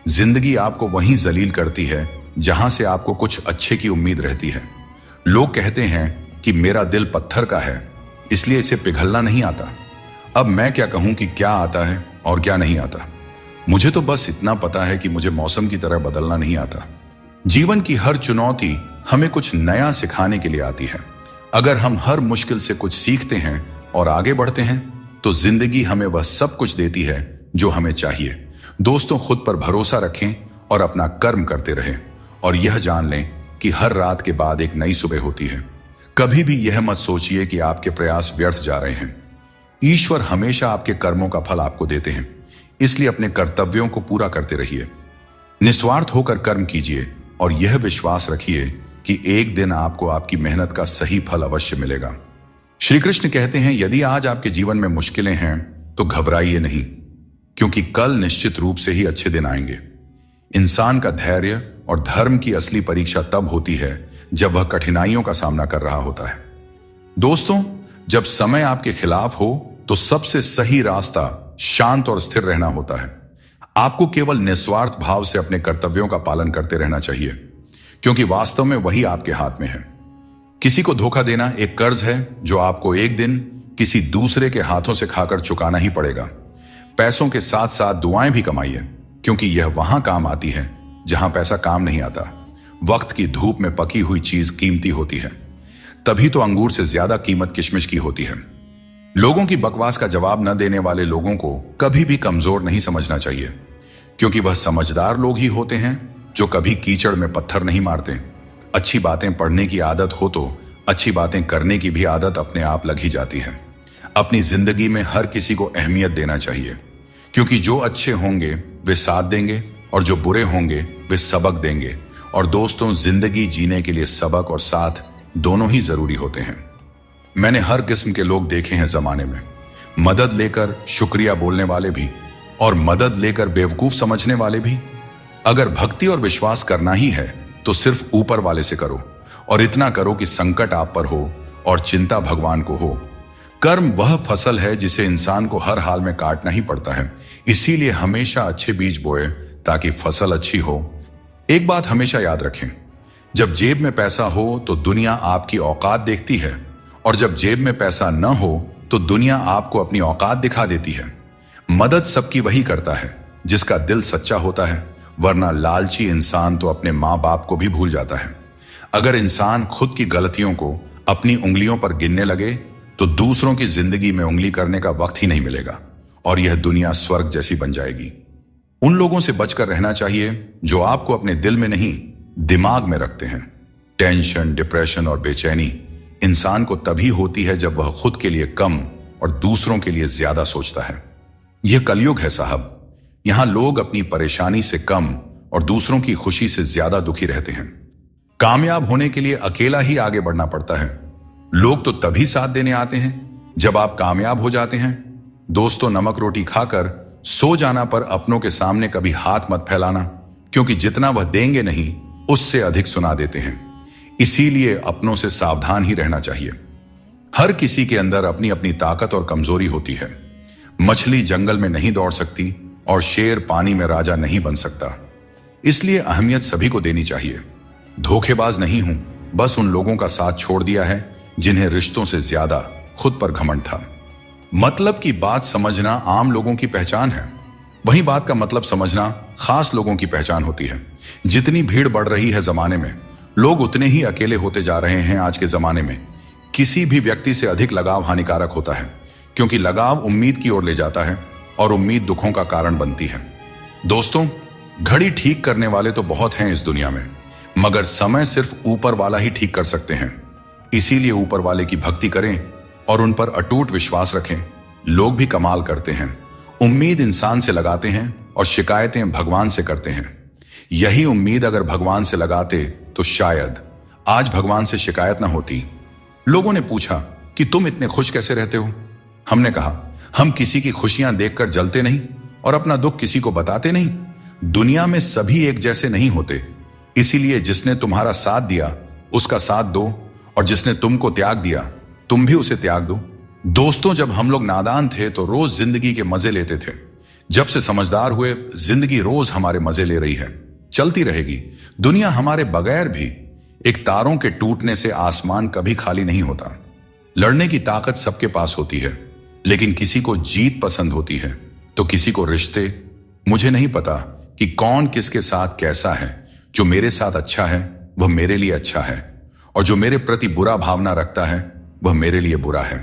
जिंदगी आपको वहीं जलील करती है जहां से आपको कुछ अच्छे की उम्मीद रहती है। लोग कहते हैं कि मेरा दिल पत्थर का है, इसलिए इसे पिघलना नहीं आता। अब मैं क्या कहूं कि क्या आता है और क्या नहीं आता। मुझे तो बस इतना पता है कि मुझे मौसम की तरह बदलना नहीं आता। जीवन की हर चुनौती हमें कुछ नया सिखाने के लिए आती है। अगर हम हर मुश्किल से कुछ सीखते हैं और आगे बढ़ते हैं तो जिंदगी हमें वह सब कुछ देती है जो हमें चाहिए। दोस्तों, खुद पर भरोसा रखें और अपना कर्म करते रहें, और यह जान लें कि हर रात के बाद एक नई सुबह होती है। कभी भी यह मत सोचिए कि आपके प्रयास व्यर्थ जा रहे हैं। ईश्वर हमेशा आपके कर्मों का फल आपको देते हैं, इसलिए अपने कर्तव्यों को पूरा करते रहिए। निस्वार्थ होकर कर्म कीजिए और यह विश्वास रखिए कि एक दिन आपको आपकी मेहनत का सही फल अवश्य मिलेगा। श्री कृष्ण कहते हैं, यदि आज आपके जीवन में मुश्किलें हैं तो घबराइए नहीं, क्योंकि कल निश्चित रूप से ही अच्छे दिन आएंगे। इंसान का धैर्य और धर्म की असली परीक्षा तब होती है जब वह कठिनाइयों का सामना कर रहा होता है। दोस्तों, जब समय आपके खिलाफ हो तो सबसे सही रास्ता शांत और स्थिर रहना होता है। आपको केवल निस्वार्थ भाव से अपने कर्तव्यों का पालन करते रहना चाहिए, क्योंकि वास्तव में वही आपके हाथ में है। किसी को धोखा देना एक कर्ज है जो आपको एक दिन किसी दूसरे के हाथों से खाकर चुकाना ही पड़ेगा। पैसों के साथ साथ दुआएं भी कमाइए, क्योंकि यह वहां काम आती है जहां पैसा काम नहीं आता। वक्त की धूप में पकी हुई चीज कीमती होती है, तभी तो अंगूर से ज्यादा कीमत किशमिश की होती है। लोगों की बकवास का जवाब न देने वाले लोगों को कभी भी कमजोर नहीं समझना चाहिए, क्योंकि वह समझदार लोग ही होते हैं जो कभी कीचड़ में पत्थर नहीं मारते। अच्छी बातें पढ़ने की आदत हो तो अच्छी बातें करने की भी आदत अपने आप लग ही जाती है। अपनी जिंदगी में हर किसी को अहमियत देना चाहिए, क्योंकि जो अच्छे होंगे वे साथ देंगे और जो बुरे होंगे वे सबक देंगे। और दोस्तों, जिंदगी जीने के लिए सबक और साथ दोनों ही जरूरी होते हैं। मैंने हर किस्म के लोग देखे हैं जमाने में, मदद लेकर शुक्रिया बोलने वाले भी और मदद लेकर बेवकूफ समझने वाले भी। अगर भक्ति और विश्वास करना ही है तो सिर्फ ऊपर वाले से करो, और इतना करो कि संकट आप पर हो और चिंता भगवान को हो। कर्म वह फसल है जिसे इंसान को हर हाल में काटना ही पड़ता है, इसीलिए हमेशा अच्छे बीज बोए ताकि फसल अच्छी हो। एक बात हमेशा याद रखें, जब जेब में पैसा हो तो दुनिया आपकी औकात देखती है, और जब जेब में पैसा न हो तो दुनिया आपको अपनी औकात दिखा देती है। मदद सबकी वही करता है जिसका दिल सच्चा होता है, वरना लालची इंसान तो अपने माँ बाप को भी भूल जाता है। अगर इंसान खुद की गलतियों को अपनी उंगलियों पर गिनने लगे तो दूसरों की जिंदगी में उंगली करने का वक्त ही नहीं मिलेगा और यह दुनिया स्वर्ग जैसी बन जाएगी। उन लोगों से बचकर रहना चाहिए जो आपको अपने दिल में नहीं, दिमाग में रखते हैं। टेंशन, डिप्रेशन और बेचैनी इंसान को तभी होती है जब वह खुद के लिए कम और दूसरों के लिए ज्यादा सोचता है। यह कलयुग है साहब। यहां लोग अपनी परेशानी से कम और दूसरों की खुशी से ज्यादा दुखी रहते हैं। कामयाब होने के लिए अकेला ही आगे बढ़ना पड़ता है। लोग तो तभी साथ देने आते हैं जब आप कामयाब हो जाते हैं। दोस्तों, नमक रोटी खाकर सो जाना पर अपनों के सामने कभी हाथ मत फैलाना, क्योंकि जितना वह देंगे नहीं उससे अधिक सुना देते हैं। इसीलिए अपनों से सावधान ही रहना चाहिए। हर किसी के अंदर अपनी अपनी ताकत और कमजोरी होती है। मछली जंगल में नहीं दौड़ सकती और शेर पानी में राजा नहीं बन सकता। इसलिए अहमियत सभी को देनी चाहिए। धोखेबाज नहीं हूं, बस उन लोगों का साथ छोड़ दिया है जिन्हें रिश्तों से ज्यादा खुद पर घमंड था। मतलब की बात समझना आम लोगों की पहचान है, वही बात का मतलब समझना खास लोगों की पहचान होती है। जितनी भीड़ बढ़ रही है जमाने में, लोग उतने ही अकेले होते जा रहे हैं। आज के जमाने में किसी भी व्यक्ति से अधिक लगाव हानिकारक होता है, क्योंकि लगाव उम्मीद की ओर ले जाता है और उम्मीद दुखों का कारण बनती है। दोस्तों, घड़ी ठीक करने वाले तो बहुत हैं इस दुनिया में, मगर समय सिर्फ ऊपर वाला ही ठीक कर सकते हैं। इसीलिए ऊपर वाले की भक्ति करें और उन पर अटूट विश्वास रखें। लोग भी कमाल करते हैं। उम्मीद इंसान से लगाते हैं और शिकायतें भगवान से करते हैं। यही उम्मीद अगर भगवान से लगाते तो शायद आज भगवान से शिकायत ना होती। लोगों ने पूछा कि तुम इतने खुश कैसे रहते हो? हमने कहा, हम किसी की खुशियां देखकर जलते नहीं और अपना दुख किसी को बताते नहीं। दुनिया में सभी एक जैसे नहीं होते, इसीलिए जिसने तुम्हारा साथ दिया उसका साथ दो और जिसने तुमको त्याग दिया तुम भी उसे त्याग दो। दोस्तों, जब हम लोग नादान थे तो रोज जिंदगी के मजे लेते थे। जब से समझदार हुए, जिंदगी रोज हमारे मजे ले रही है, चलती रहेगी। दुनिया हमारे बगैर भी, एक तारों के टूटने से आसमान कभी खाली नहीं होता। लड़ने की ताकत सबके पास होती है, लेकिन किसी को जीत पसंद होती है तो किसी को रिश्ते। मुझे नहीं पता कि कौन किसके साथ कैसा है। जो मेरे साथ अच्छा है वह मेरे लिए अच्छा है, और जो मेरे प्रति बुरा भावना रखता है वह मेरे लिए बुरा है।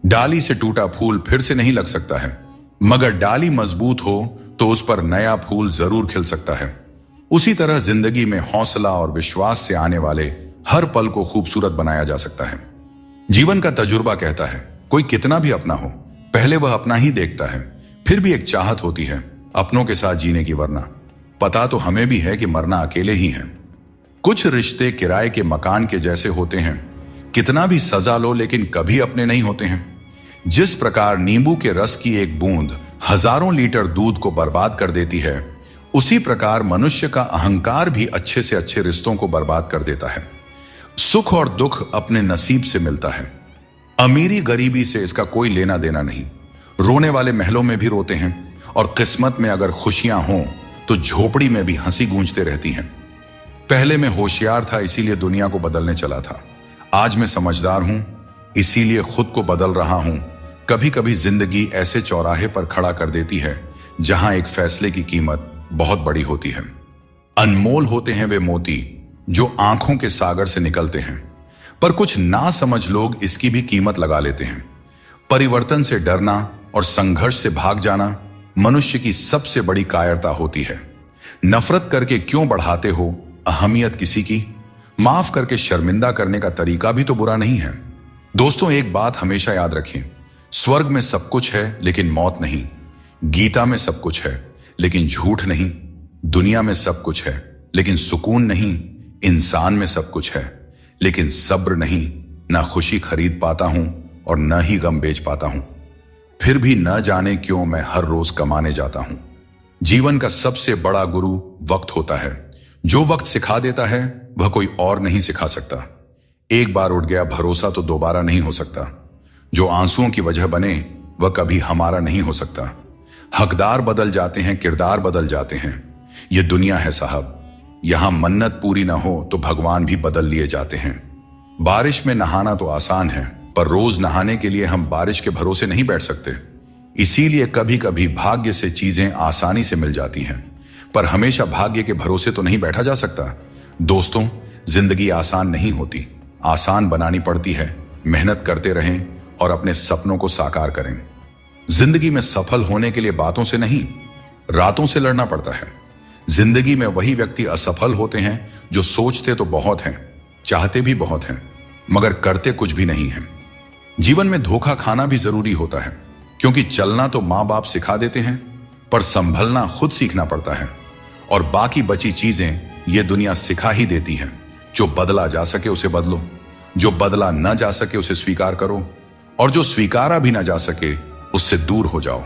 डाली से टूटा फूल फिर से नहीं लग सकता है, मगर डाली मजबूत हो तो उस पर नया फूल जरूर खिल सकता है। उसी तरह जिंदगी में हौसला और विश्वास से आने वाले हर पल को खूबसूरत बनाया जा सकता है। जीवन का तजुर्बा कहता है, कोई कितना भी अपना हो, पहले वह अपना ही देखता है। फिर भी एक चाहत होती है अपनों के साथ जीने की, वरना पता तो हमें भी है कि मरना अकेले ही है। कुछ रिश्ते किराए के मकान के जैसे होते हैं, कितना भी सजा लो लेकिन कभी अपने नहीं होते हैं। जिस प्रकार नींबू के रस की एक बूंद हजारों लीटर दूध को बर्बाद कर देती है, उसी प्रकार मनुष्य का अहंकार भी अच्छे से अच्छे रिश्तों को बर्बाद कर देता है। सुख और दुख अपने नसीब से मिलता है। अमीरी गरीबी से इसका कोई लेना देना नहीं। रोने वाले महलों में भी रोते हैं, और किस्मत में अगर खुशियां हों तो झोपड़ी में भी हंसी गूंजते रहती हैं। पहले मैं होशियार था, इसीलिए दुनिया को बदलने चला था। आज मैं समझदार हूं, इसीलिए खुद को बदल रहा हूं। कभी कभी जिंदगी ऐसे चौराहे पर खड़ा कर देती है जहां एक फैसले की कीमत बहुत बड़ी होती है। अनमोल होते हैं वे मोती जो आंखों के सागर से निकलते हैं, पर कुछ ना समझ लोग इसकी भी कीमत लगा लेते हैं। परिवर्तन से डरना और संघर्ष से भाग जाना मनुष्य की सबसे बड़ी कायरता होती है। नफरत करके क्यों बढ़ाते हो अहमियत किसी की? माफ करके शर्मिंदा करने का तरीका भी तो बुरा नहीं है। दोस्तों, एक बात हमेशा याद रखें, स्वर्ग में सब कुछ है लेकिन मौत नहीं। गीता में सब कुछ है लेकिन झूठ नहीं। दुनिया में सब कुछ है लेकिन सुकून नहीं। इंसान में सब कुछ है लेकिन सब्र नहीं। ना खुशी खरीद पाता हूं और न ही गम बेच पाता हूं। फिर भी न जाने क्यों मैं हर रोज कमाने जाता हूं। जीवन का सबसे बड़ा गुरु वक्त होता है। जो वक्त सिखा देता है वह कोई और नहीं सिखा सकता। एक बार उठ गया भरोसा तो दोबारा नहीं हो सकता। जो आंसुओं की वजह बने वह कभी हमारा नहीं हो सकता। हकदार बदल जाते हैं, किरदार बदल जाते हैं। यह दुनिया है साहब, यहां मन्नत पूरी ना हो तो भगवान भी बदल लिए जाते हैं। बारिश में नहाना तो आसान है, पर रोज नहाने के लिए हम बारिश के भरोसे नहीं बैठ सकते। इसीलिए कभी कभी भाग्य से चीजें आसानी से मिल जाती हैं, पर हमेशा भाग्य के भरोसे तो नहीं बैठा जा सकता। दोस्तों, जिंदगी आसान नहीं होती, आसान बनानी पड़ती है। मेहनत करते रहें और अपने सपनों को साकार करें। जिंदगी में सफल होने के लिए बातों से नहीं, रातों से लड़ना पड़ता है। जिंदगी में वही व्यक्ति असफल होते हैं जो सोचते तो बहुत हैं, चाहते भी बहुत हैं, मगर करते कुछ भी नहीं है। जीवन में धोखा खाना भी जरूरी होता है, क्योंकि चलना तो मां बाप सिखा देते हैं, पर संभलना खुद सीखना पड़ता है। और बाकी बची चीजें ये दुनिया सिखा ही देती है। जो बदला जा सके उसे बदलो, जो बदला न जा सके उसे स्वीकार करो, और जो स्वीकारा भी ना जा सके उससे दूर हो जाओ।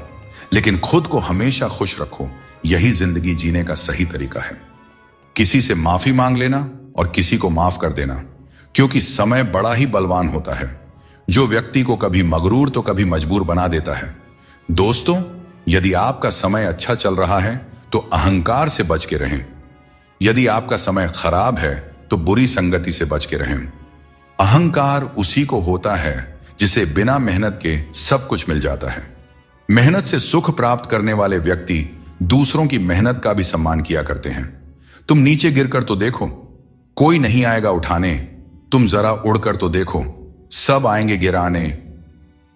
लेकिन खुद को हमेशा खुश रखो, यही जिंदगी जीने का सही तरीका है। किसी से माफी मांग लेना और किसी को माफ कर देना, क्योंकि समय बड़ा ही बलवान होता है, जो व्यक्ति को कभी मगरूर तो कभी मजबूर बना देता है। दोस्तों, यदि आपका समय अच्छा चल रहा है तो अहंकार से बच के रहें। यदि आपका समय खराब है तो बुरी संगति से बच के रहें। अहंकार उसी को होता है जिसे बिना मेहनत के सब कुछ मिल जाता है। मेहनत से सुख प्राप्त करने वाले व्यक्ति दूसरों की मेहनत का भी सम्मान किया करते हैं। तुम नीचे गिरकर तो देखो, कोई नहीं आएगा उठाने। तुम जरा उड़कर तो देखो, सब आएंगे गिराने।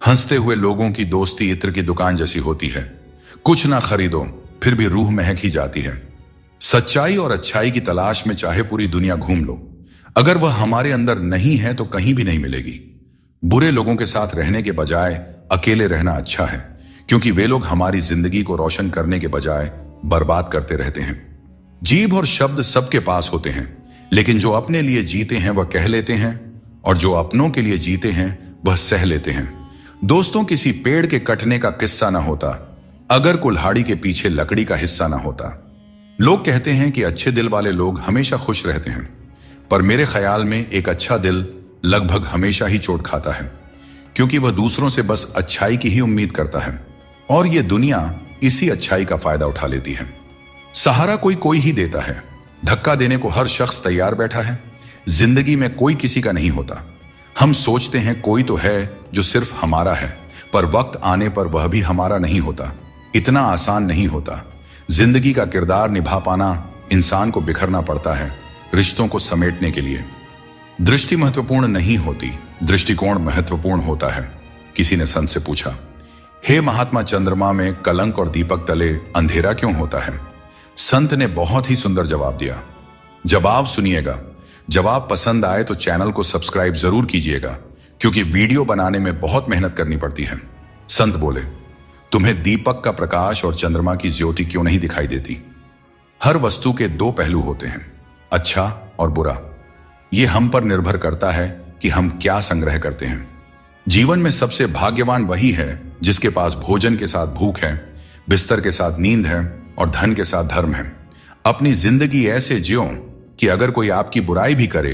हंसते हुए लोगों की दोस्ती इत्र की दुकान जैसी होती है। कुछ ना खरीदो फिर भी रूह महक ही जाती है। सच्चाई और अच्छाई की तलाश में चाहे पूरी दुनिया घूम लो, अगर वह हमारे अंदर नहीं है तो कहीं भी नहीं मिलेगी। बुरे लोगों के साथ रहने के बजाय अकेले रहना अच्छा है, क्योंकि वे लोग हमारी जिंदगी को रोशन करने के बजाय बर्बाद करते रहते हैं। जीभ और शब्द सबके पास होते हैं, लेकिन जो अपने लिए जीते हैं वह कह लेते हैं, और जो अपनों के लिए जीते हैं वह सह लेते हैं। दोस्तों, किसी पेड़ के कटने का किस्सा ना होता अगर कुल्हाड़ी के पीछे लकड़ी का हिस्सा ना होता। लोग कहते हैं कि अच्छे दिल वाले लोग हमेशा खुश रहते हैं, पर मेरे ख्याल में एक अच्छा दिल लगभग हमेशा ही चोट खाता है, क्योंकि वह दूसरों से बस अच्छाई की ही उम्मीद करता है, और यह दुनिया इसी अच्छाई का फायदा उठा लेती है। सहारा कोई ही देता है, धक्का देने को हर शख्स तैयार बैठा है। जिंदगी में कोई किसी का नहीं होता। हम सोचते हैं कोई तो है जो सिर्फ हमारा है, पर वक्त आने पर वह भी हमारा नहीं होता। इतना आसान नहीं होता। जिंदगी का किरदार निभा पाना इंसान को बिखरना पड़ता है रिश्तों को समेटने के लिए। दृष्टि महत्वपूर्ण नहीं होती, दृष्टिकोण महत्वपूर्ण होता है। किसी ने संत से पूछा, हे महात्मा, चंद्रमा में कलंक और दीपक तले अंधेरा क्यों होता है? संत ने बहुत ही सुंदर जवाब दिया। जवाब सुनिएगा। जवाब पसंद आए तो चैनल को सब्सक्राइब जरूर कीजिएगा, क्योंकि वीडियो बनाने में बहुत मेहनत करनी पड़ती है। संत बोले, तुम्हें दीपक का प्रकाश और चंद्रमा की ज्योति क्यों नहीं दिखाई देती? हर वस्तु के दो पहलू होते हैं, अच्छा और बुरा। यह हम पर निर्भर करता है कि हम क्या संग्रह करते हैं। जीवन में सबसे भाग्यवान वही है जिसके पास भोजन के साथ भूख है, बिस्तर के साथ नींद है और धन के साथ धर्म है। अपनी जिंदगी ऐसे जियो कि अगर कोई आपकी बुराई भी करे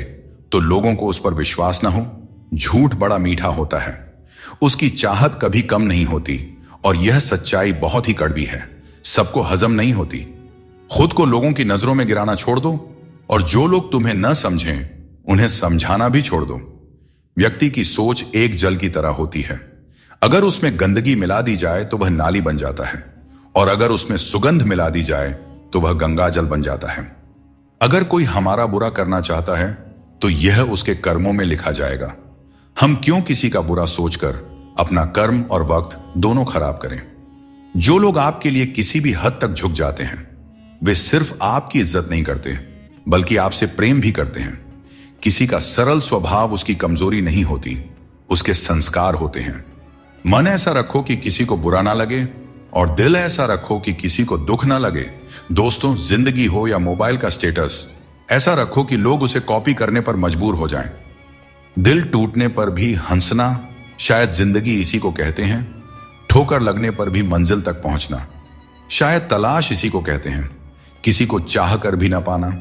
तो लोगों को उस पर विश्वास ना हो। झूठ बड़ा मीठा होता है, उसकी चाहत कभी कम नहीं होती, और यह सच्चाई बहुत ही कड़वी है, सबको हजम नहीं होती। खुद को लोगों की नजरों में गिराना छोड़ दो, और जो लोग तुम्हें न समझें उन्हें समझाना भी छोड़ दो। व्यक्ति की सोच एक जल की तरह होती है, अगर उसमें गंदगी मिला दी जाए तो वह नाली बन जाता है, और अगर उसमें सुगंध मिला दी जाए तो वह गंगा जल बन जाता है। अगर कोई हमारा बुरा करना चाहता है तो यह उसके कर्मों में लिखा जाएगा। हम क्यों किसी का बुरा सोचकर अपना कर्म और वक्त दोनों खराब करें? जो लोग आपके लिए किसी भी हद तक झुक जाते हैं वे सिर्फ आपकी इज्जत नहीं करते, बल्कि आपसे प्रेम भी करते हैं। किसी का सरल स्वभाव उसकी कमजोरी नहीं होती, उसके संस्कार होते हैं। मन ऐसा रखो कि किसी को बुरा ना लगे, और दिल ऐसा रखो कि किसी को दुख ना लगे। दोस्तों, जिंदगी हो या मोबाइल का स्टेटस, ऐसा रखो कि लोग उसे कॉपी करने पर मजबूर हो जाएं। दिल टूटने पर भी हंसना, शायद जिंदगी इसी को कहते हैं। ठोकर लगने पर भी मंजिल तक पहुंचना, शायद तलाश इसी को कहते हैं। किसी को चाह कर भी ना पाना,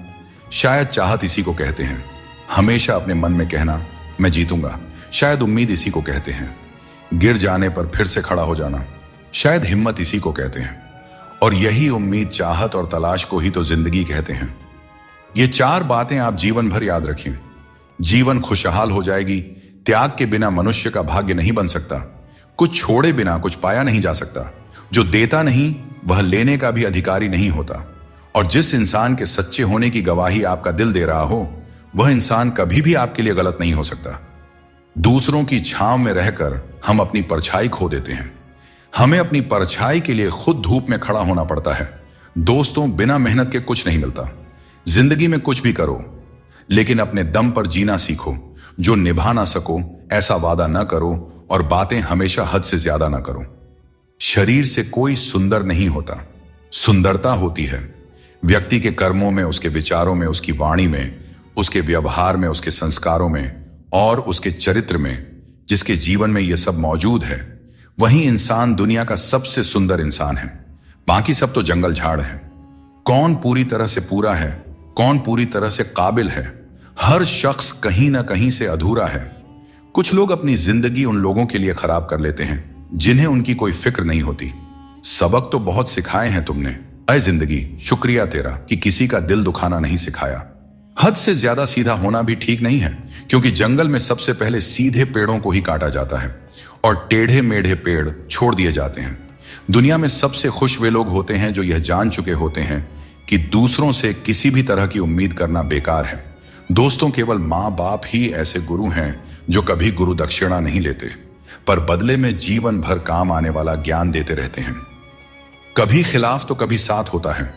शायद चाहत इसी को कहते हैं। हमेशा अपने मन में कहना, मैं जीतूंगा, शायद उम्मीद इसी को कहते हैं। गिर जाने पर फिर से खड़ा हो जाना, शायद हिम्मत इसी को कहते हैं। और यही उम्मीद, चाहत और तलाश को ही तो जिंदगी कहते हैं। ये चार बातें आप जीवन भर याद रखें। जीवन खुशहाल हो जाएगी। त्याग के बिना मनुष्य का भाग्य नहीं बन सकता। कुछ छोड़े बिना कुछ पाया नहीं जा सकता। जो देता नहीं वह लेने का भी अधिकारी नहीं होता। और जिस इंसान के सच्चे होने की गवाही आपका दिल दे रहा हो, वह इंसान कभी भी आपके लिए गलत नहीं हो सकता। दूसरों की छांव में रहकर हम अपनी परछाई खो देते हैं। हमें अपनी परछाई के लिए खुद धूप में खड़ा होना पड़ता है। दोस्तों, बिना मेहनत के कुछ नहीं मिलता। जिंदगी में कुछ भी करो, लेकिन अपने दम पर जीना सीखो। जो निभा ना सको ऐसा वादा ना करो, और बातें हमेशा हद से ज्यादा ना करो। शरीर से कोई सुंदर नहीं होता, सुंदरता होती है व्यक्ति के कर्मों में, उसके विचारों में, उसकी वाणी में, उसके व्यवहार में, उसके संस्कारों में और उसके चरित्र में। जिसके जीवन में यह सब मौजूद है वही इंसान दुनिया का सबसे सुंदर इंसान है। बाकी सब तो जंगल झाड़ है। कौन पूरी तरह से पूरा है, कौन पूरी तरह से काबिल है? हर शख्स कहीं ना कहीं से अधूरा है। कुछ लोग अपनी जिंदगी उन लोगों के लिए खराब कर लेते हैं जिन्हें उनकी कोई फिक्र नहीं होती। सबक तो बहुत सिखाए हैं तुमने, अय जिंदगी, शुक्रिया तेरा कि किसी का दिल दुखाना नहीं सिखाया। हद से ज्यादा सीधा होना भी ठीक नहीं है, क्योंकि जंगल में सबसे पहले सीधे पेड़ों को ही काटा जाता है और टेढ़े मेढ़े पेड़ छोड़ दिए जाते हैं। दुनिया में सबसे खुश वे लोग होते हैं जो यह जान चुके होते हैं कि दूसरों से किसी भी तरह की उम्मीद करना बेकार है। दोस्तों, केवल माँ बाप ही ऐसे गुरु हैं जो कभी गुरु दक्षिणा नहीं लेते, पर बदले में जीवन भर काम आने वाला ज्ञान देते रहते हैं। कभी खिलाफ तो कभी साथ होता है।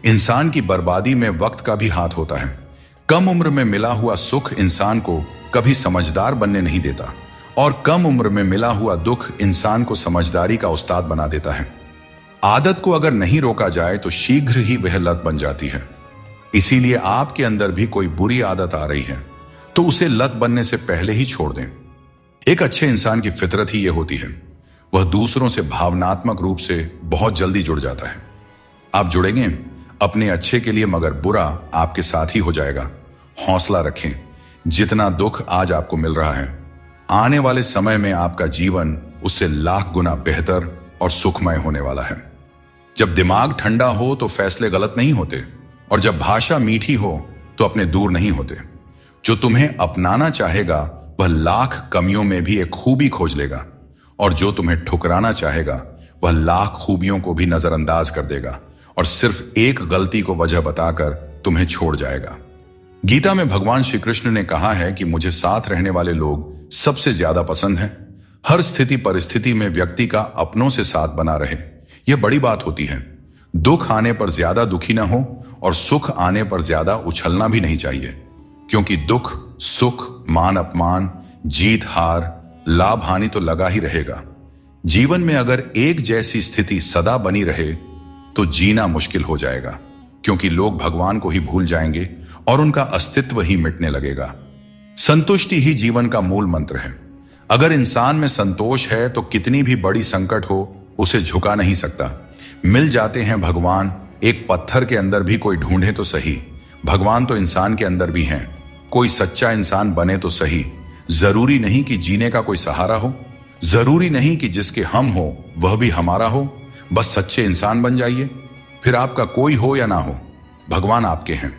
इंसान की बर्बादी में वक्त का भी हाथ होता है। कम उम्र में मिला हुआ सुख इंसान को कभी समझदार बनने नहीं देता, और कम उम्र में मिला हुआ दुख इंसान को समझदारी का उस्ताद बना देता है। आदत को अगर नहीं रोका जाए तो शीघ्र ही वह लत बन जाती है। इसीलिए आपके अंदर भी कोई बुरी आदत आ रही है तो उसे लत बनने से पहले ही छोड़ दें। एक अच्छे इंसान की फितरत ही यह होती है, वह दूसरों से भावनात्मक रूप से बहुत जल्दी जुड़ जाता है। आप जुड़ेंगे अपने अच्छे के लिए, मगर बुरा आपके साथ ही हो जाएगा। हौसला रखें। जितना दुख आज आपको मिल रहा है, आने वाले समय में आपका जीवन उससे लाख गुना बेहतर और सुखमय होने वाला है। जब दिमाग ठंडा हो तो फैसले गलत नहीं होते, और जब भाषा मीठी हो तो अपने दूर नहीं होते। जो तुम्हें अपनाना चाहेगा वह लाख कमियों में भी एक खूबी खोज लेगा, और जो तुम्हें ठुकराना चाहेगा वह लाख खूबियों को भी नजरअंदाज कर देगा और सिर्फ एक गलती को वजह बताकर तुम्हें छोड़ जाएगा। गीता में भगवान श्री कृष्ण ने कहा है कि मुझे साथ रहने वाले लोग सबसे ज्यादा पसंद हैं। हर स्थिति परिस्थिति में व्यक्ति का अपनों से साथ बना रहे, यह बड़ी बात होती है। दुख आने पर ज्यादा दुखी ना हो और सुख आने पर ज्यादा उछलना भी नहीं चाहिए, क्योंकि दुख सुख, मान अपमान, जीत हार, लाभ हानि तो लगा ही रहेगा। जीवन में अगर एक जैसी स्थिति सदा बनी रहे तो जीना मुश्किल हो जाएगा, क्योंकि लोग भगवान को ही भूल जाएंगे और उनका अस्तित्व ही मिटने लगेगा। संतुष्टि ही जीवन का मूल मंत्र है। अगर इंसान में संतोष है तो कितनी भी बड़ी संकट हो उसे झुका नहीं सकता। मिल जाते हैं भगवान, एक पत्थर के अंदर भी कोई ढूंढे तो सही। भगवान तो इंसान के अंदर भी हैं। कोई सच्चा इंसान बने तो सही। जरूरी नहीं कि जीने का कोई सहारा हो, जरूरी नहीं कि जिसके हम हो वह भी हमारा हो। बस सच्चे इंसान बन जाइए, फिर आपका कोई हो या ना हो, भगवान आपके हैं।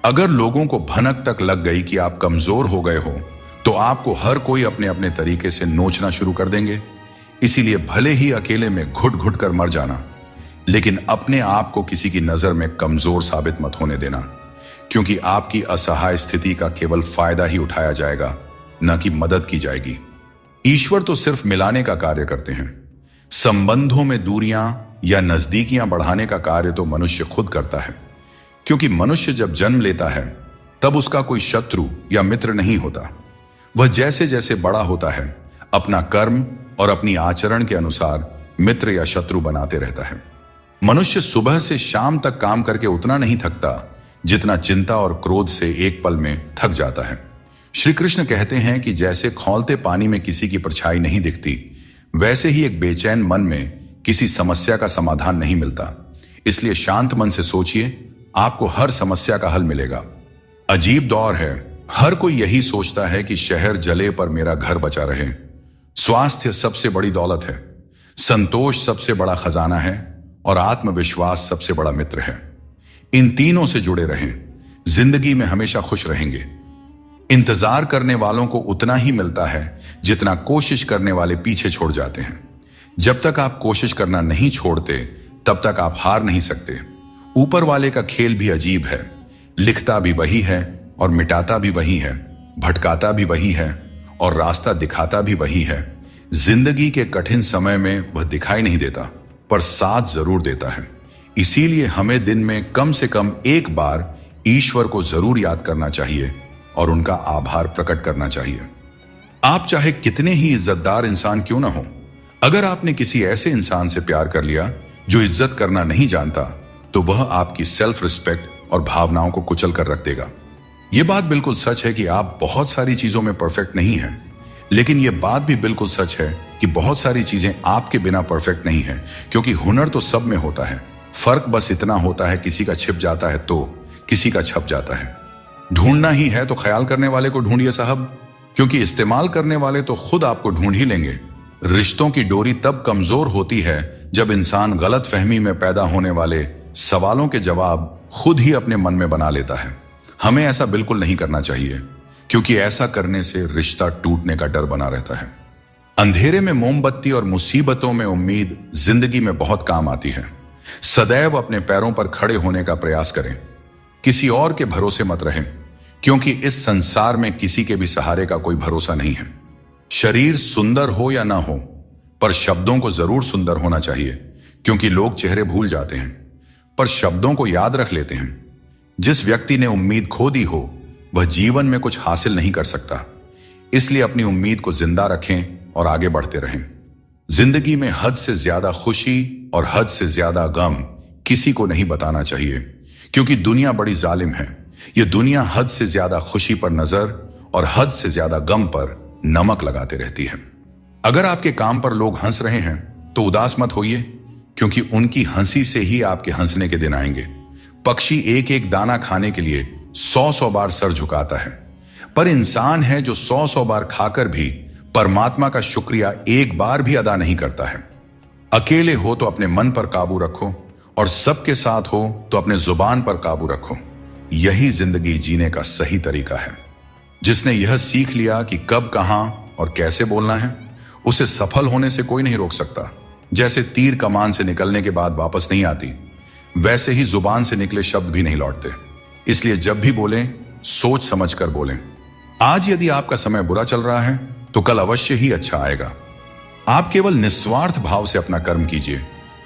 अगर लोगों को भनक तक लग गई कि आप कमजोर हो गए हो तो आपको हर कोई अपने अपने तरीके से नोचना शुरू कर देंगे। इसीलिए भले ही अकेले में घुट घुट कर मर जाना, लेकिन अपने आप को किसी की नजर में कमजोर साबित मत होने देना, क्योंकि आपकी असहाय स्थिति का केवल फायदा ही उठाया जाएगा, न कि मदद की जाएगी। ईश्वर तो सिर्फ मिलाने का कार्य करते हैं। संबंधों में दूरियां या नजदीकियां बढ़ाने का कार्य तो मनुष्य खुद करता है, क्योंकि मनुष्य जब जन्म लेता है तब उसका कोई शत्रु या मित्र नहीं होता। वह जैसे जैसे बड़ा होता है अपना कर्म और अपनी आचरण के अनुसार मित्र या शत्रु बनाते रहता है। मनुष्य सुबह से शाम तक काम करके उतना नहीं थकता जितना चिंता और क्रोध से एक पल में थक जाता है। श्री कृष्ण कहते हैं कि जैसे खौलते पानी में किसी की परछाई नहीं दिखती, वैसे ही एक बेचैन मन में किसी समस्या का समाधान नहीं मिलता। इसलिए शांत मन से सोचिए, आपको हर समस्या का हल मिलेगा। अजीब दौर है, हर कोई यही सोचता है कि शहर जले पर मेरा घर बचा रहे। स्वास्थ्य सबसे बड़ी दौलत है, संतोष सबसे बड़ा खजाना है और आत्मविश्वास सबसे बड़ा मित्र है। इन तीनों से जुड़े रहें, जिंदगी में हमेशा खुश रहेंगे। इंतजार करने वालों को उतना ही मिलता है जितना कोशिश करने वाले पीछे छोड़ जाते हैं। जब तक आप कोशिश करना नहीं छोड़ते तब तक आप हार नहीं सकते। ऊपर वाले का खेल भी अजीब है, लिखता भी वही है और मिटाता भी वही है, भटकाता भी वही है और रास्ता दिखाता भी वही है। जिंदगी के कठिन समय में वह दिखाई नहीं देता, पर साथ जरूर देता है। इसीलिए हमें दिन में कम से कम एक बार ईश्वर को जरूर याद करना चाहिए और उनका आभार प्रकट करना चाहिए। आप चाहे कितने ही इज्जतदार इंसान क्यों ना हो, अगर आपने किसी ऐसे इंसान से प्यार कर लिया जो इज्जत करना नहीं जानता, तो वह आपकी सेल्फ रिस्पेक्ट और भावनाओं को कुचल कर रख देगा। यह बात बिल्कुल सच है कि आप बहुत सारी चीजों में परफेक्ट नहीं हैं, लेकिन यह बात भी बिल्कुल सच है कि बहुत सारी चीजें आपके बिना परफेक्ट नहीं है, क्योंकि हुनर तो सब में होता है। फर्क बस इतना होता है, किसी का छिप जाता है तो किसी का छप जाता है। ढूंढना ही है तो ख्याल करने वाले को ढूंढिए साहब, क्योंकि इस्तेमाल करने वाले तो खुद आपको ढूंढ ही लेंगे। रिश्तों की डोरी तब कमजोर होती है जब इंसान गलत फहमी में पैदा होने वाले सवालों के जवाब खुद ही अपने मन में बना लेता है। हमें ऐसा बिल्कुल नहीं करना चाहिए, क्योंकि ऐसा करने से रिश्ता टूटने का डर बना रहता है। अंधेरे में मोमबत्ती और मुसीबतों में उम्मीद जिंदगी में बहुत काम आती है। सदैव अपने पैरों पर खड़े होने का प्रयास करें, किसी और के भरोसे मत रहें, क्योंकि इस संसार में किसी के भी सहारे का कोई भरोसा नहीं है। शरीर सुंदर हो या ना हो, पर शब्दों को जरूर सुंदर होना चाहिए, क्योंकि लोग चेहरे भूल जाते हैं पर शब्दों को याद रख लेते हैं। जिस व्यक्ति ने उम्मीद खो दी हो, वह जीवन में कुछ हासिल नहीं कर सकता। इसलिए अपनी उम्मीद को जिंदा रखें और आगे बढ़ते रहें। जिंदगी में हद से ज्यादा खुशी और हद से ज्यादा गम किसी को नहीं बताना चाहिए, क्योंकि दुनिया बड़ी जालिम है। यह दुनिया हद से ज्यादा खुशी पर नजर और हद से ज्यादा गम पर नमक लगाते रहती है। अगर आपके काम पर लोग हंस रहे हैं तो उदास मत होइए, क्योंकि उनकी हंसी से ही आपके हंसने के दिन आएंगे। पक्षी एक एक दाना खाने के लिए 100 बार सर झुकाता है, पर इंसान है जो 100 बार खाकर भी परमात्मा का शुक्रिया एक बार भी अदा नहीं करता है। अकेले हो तो अपने मन पर काबू रखो, और सबके साथ हो तो अपने जुबान पर काबू रखो। यही जिंदगी जीने का सही तरीका है। जिसने यह सीख लिया कि कब, कहां और कैसे बोलना है, उसे सफल होने से कोई नहीं रोक सकता। जैसे तीर कमान से निकलने के बाद वापस नहीं आती, वैसे ही जुबान से निकले शब्द भी नहीं लौटते। इसलिए जब भी बोलें, सोच समझ कर बोलें। आज यदि आपका समय बुरा चल रहा है तो कल अवश्य ही अच्छा आएगा। आप केवल निस्वार्थ भाव से अपना कर्म कीजिए।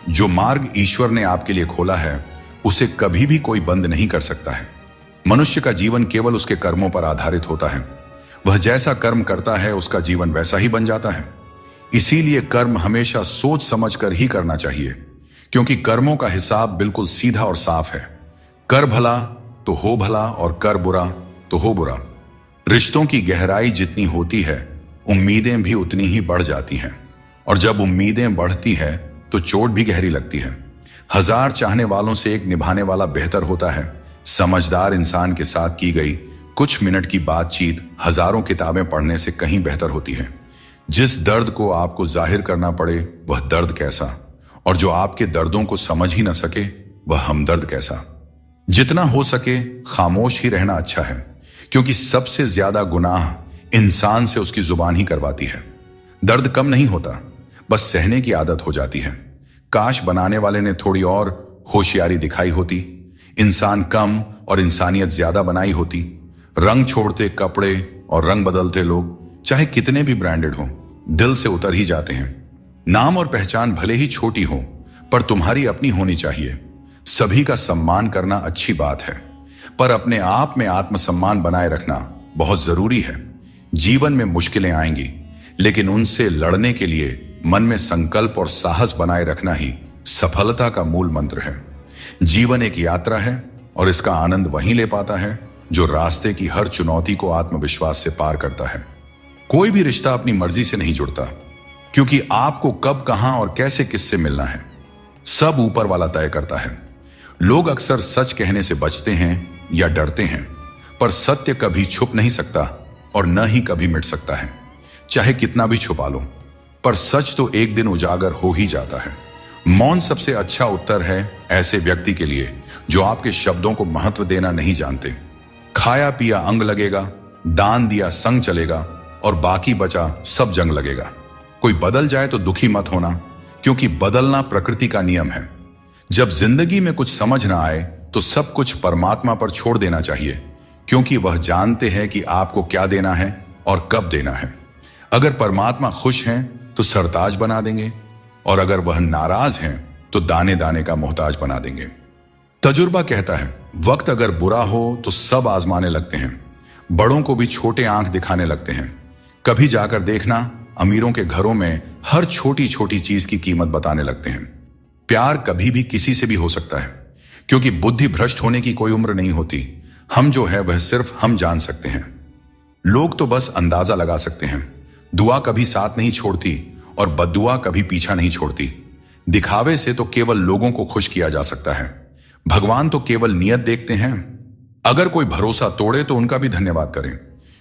जो मार्ग ईश्वर ने आपके लिए खोला है, उसे कभी भी कोई बंद नहीं कर सकता है। मनुष्य का जीवन केवल उसके कर्मों पर आधारित होता है। वह जैसा कर्म करता है, उसका जीवन वैसा ही बन जाता है। इसीलिए कर्म हमेशा सोच समझ कर ही करना चाहिए, क्योंकि कर्मों का हिसाब बिल्कुल सीधा और साफ है। कर भला तो हो भला, और कर बुरा तो हो बुरा। रिश्तों की गहराई जितनी होती है, उम्मीदें भी उतनी ही बढ़ जाती हैं, और जब उम्मीदें बढ़ती है तो चोट भी गहरी लगती है। 1000 चाहने वालों से एक निभाने वाला बेहतर होता है। समझदार इंसान के साथ की गई कुछ मिनट की बातचीत हजारों किताबें पढ़ने से कहीं बेहतर होती है। जिस दर्द को आपको जाहिर करना पड़े, वह दर्द कैसा, और जो आपके दर्दों को समझ ही न सके, वह हमदर्द कैसा। जितना हो सके खामोश ही रहना अच्छा है, क्योंकि सबसे ज्यादा गुनाह इंसान से उसकी जुबान ही करवाती है। दर्द कम नहीं होता, बस सहने की आदत हो जाती है। काश बनाने वाले ने थोड़ी और होशियारी दिखाई होती, इंसान कम और इंसानियत ज्यादा बनाई होती। रंग छोड़ते कपड़े और रंग बदलते लोग चाहे कितने भी ब्रांडेड हों, दिल से उतर ही जाते हैं। नाम और पहचान भले ही छोटी हो, पर तुम्हारी अपनी होनी चाहिए। सभी का सम्मान करना अच्छी बात है, पर अपने आप में आत्मसम्मान बनाए रखना बहुत जरूरी है। जीवन में मुश्किलें आएंगी, लेकिन उनसे लड़ने के लिए मन में संकल्प और साहस बनाए रखना ही सफलता का मूल मंत्र है। जीवन एक यात्रा है, और इसका आनंद वहीं ले पाता है जो रास्ते की हर चुनौती को आत्मविश्वास से पार करता है। कोई भी रिश्ता अपनी मर्जी से नहीं जुड़ता, क्योंकि आपको कब, कहां और कैसे किससे मिलना है, सब ऊपर वाला तय करता है। लोग अक्सर सच कहने से बचते हैं या डरते हैं, पर सत्य कभी छुप नहीं सकता और न ही कभी मिट सकता है। चाहे कितना भी छुपा लो, पर सच तो एक दिन उजागर हो ही जाता है। मौन सबसे अच्छा उत्तर है ऐसे व्यक्ति के लिए जो आपके शब्दों को महत्व देना नहीं जानते। खाया पिया अंग लगेगा, दान दिया संग चलेगा, और बाकी बचा सब जंग लगेगा। कोई बदल जाए तो दुखी मत होना, क्योंकि बदलना प्रकृति का नियम है। जब जिंदगी में कुछ समझ ना आए तो सब कुछ परमात्मा पर छोड़ देना चाहिए, क्योंकि वह जानते हैं कि आपको क्या देना है और कब देना है। अगर परमात्मा खुश हैं तो सरताज बना देंगे, और अगर वह नाराज हैं तो दाने दाने का मोहताज बना देंगे। तजुर्बा कहता है, वक्त अगर बुरा हो तो सब आजमाने लगते हैं, बड़ों को भी छोटे आंख दिखाने लगते हैं। कभी जाकर देखना, अमीरों के घरों में हर छोटी छोटी चीज की कीमत बताने लगते हैं। प्यार कभी भी किसी से भी हो सकता है, क्योंकि बुद्धि भ्रष्ट होने की कोई उम्र नहीं होती। हम जो है वह सिर्फ हम जान सकते हैं। लोग तो बस अंदाजा लगा सकते हैं। दुआ कभी साथ नहीं छोड़ती और बद्दुआ कभी पीछा नहीं छोड़ती। दिखावे से तो केवल लोगों को खुश किया जा सकता है। भगवान तो केवल नियत देखते हैं। अगर कोई भरोसा तोड़े तो उनका भी धन्यवाद करें,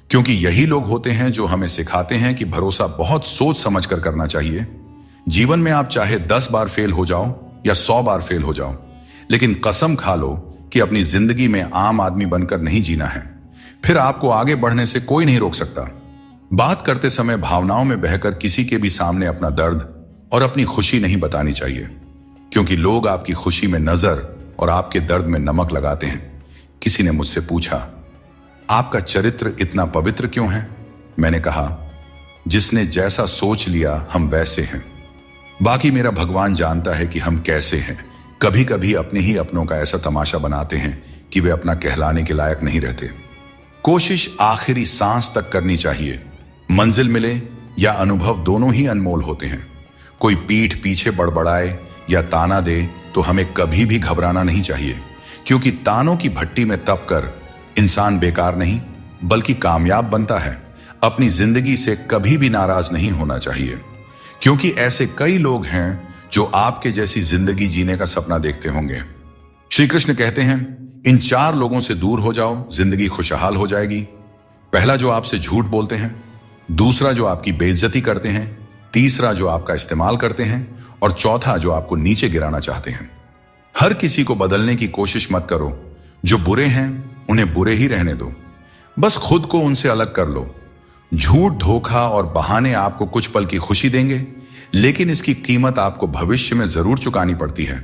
क्योंकि यही लोग होते हैं जो हमें सिखाते हैं कि भरोसा बहुत सोच समझ कर करना चाहिए। जीवन में आप चाहे 10 बार फेल हो जाओ या 100 बार फेल हो जाओ, लेकिन कसम खा लो कि अपनी जिंदगी में आम आदमी बनकर नहीं जीना है। फिर आपको आगे बढ़ने से कोई नहीं रोक सकता। बात करते समय भावनाओं में बहकर किसी के भी सामने अपना दर्द और अपनी खुशी नहीं बतानी चाहिए, क्योंकि लोग आपकी खुशी में नजर और आपके दर्द में नमक लगाते हैं। किसी ने मुझसे पूछा, आपका चरित्र इतना पवित्र क्यों है? मैंने कहा, जिसने जैसा सोच लिया हम वैसे हैं। बाकी मेरा भगवान जानता है कि हम कैसे हैं। कभी कभी अपने ही अपनों का ऐसा तमाशा बनाते हैं कि वे अपना कहलाने के लायक नहीं रहते। कोशिश आखिरी सांस तक करनी चाहिए। मंजिल मिले या अनुभव दोनों ही अनमोल होते हैं। कोई पीठ पीछे बड़बड़ाए या ताना दे तो हमें कभी भी घबराना नहीं चाहिए, क्योंकि तानों की भट्टी में तप कर इंसान बेकार नहीं बल्कि कामयाब बनता है। अपनी जिंदगी से कभी भी नाराज नहीं होना चाहिए, क्योंकि ऐसे कई लोग हैं जो आपके जैसी जिंदगी जीने का सपना देखते होंगे। श्री कृष्ण कहते हैं, इन 4 लोगों से दूर हो जाओ, जिंदगी खुशहाल हो जाएगी। पहला, जो आपसे झूठ बोलते हैं। दूसरा, जो आपकी बेइज्जती करते हैं। तीसरा, जो आपका इस्तेमाल करते हैं। और चौथा, जो आपको नीचे गिराना चाहते हैं। हर किसी को बदलने की कोशिश मत करो। जो बुरे हैं उन्हें बुरे ही रहने दो। बस खुद को उनसे अलग कर लो। झूठ, धोखा और बहाने आपको कुछ पल की खुशी देंगे, लेकिन इसकी कीमत आपको भविष्य में जरूर चुकानी पड़ती है।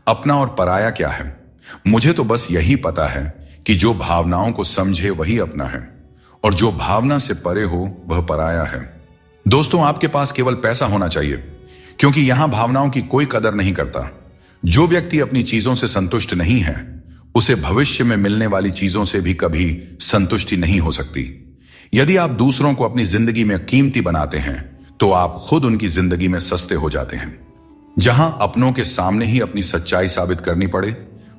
अपना और पराया क्या है? मुझे तो बस यही पता है कि जो भावनाओं को समझे वही अपना है, और जो भावना से परे हो वह पराया है। दोस्तों, आपके पास केवल पैसा होना चाहिए, क्योंकि यहां भावनाओं की कोई कदर नहीं करता। जो व्यक्ति अपनी चीजों से संतुष्ट नहीं है, उसे भविष्य में मिलने वाली चीजों से भी कभी संतुष्टि नहीं हो सकती। यदि आप दूसरों को अपनी जिंदगी में कीमती बनाते हैं, तो आप खुद उनकी जिंदगी में सस्ते हो जाते हैं। जहां अपनों के सामने ही अपनी सच्चाई साबित करनी पड़े,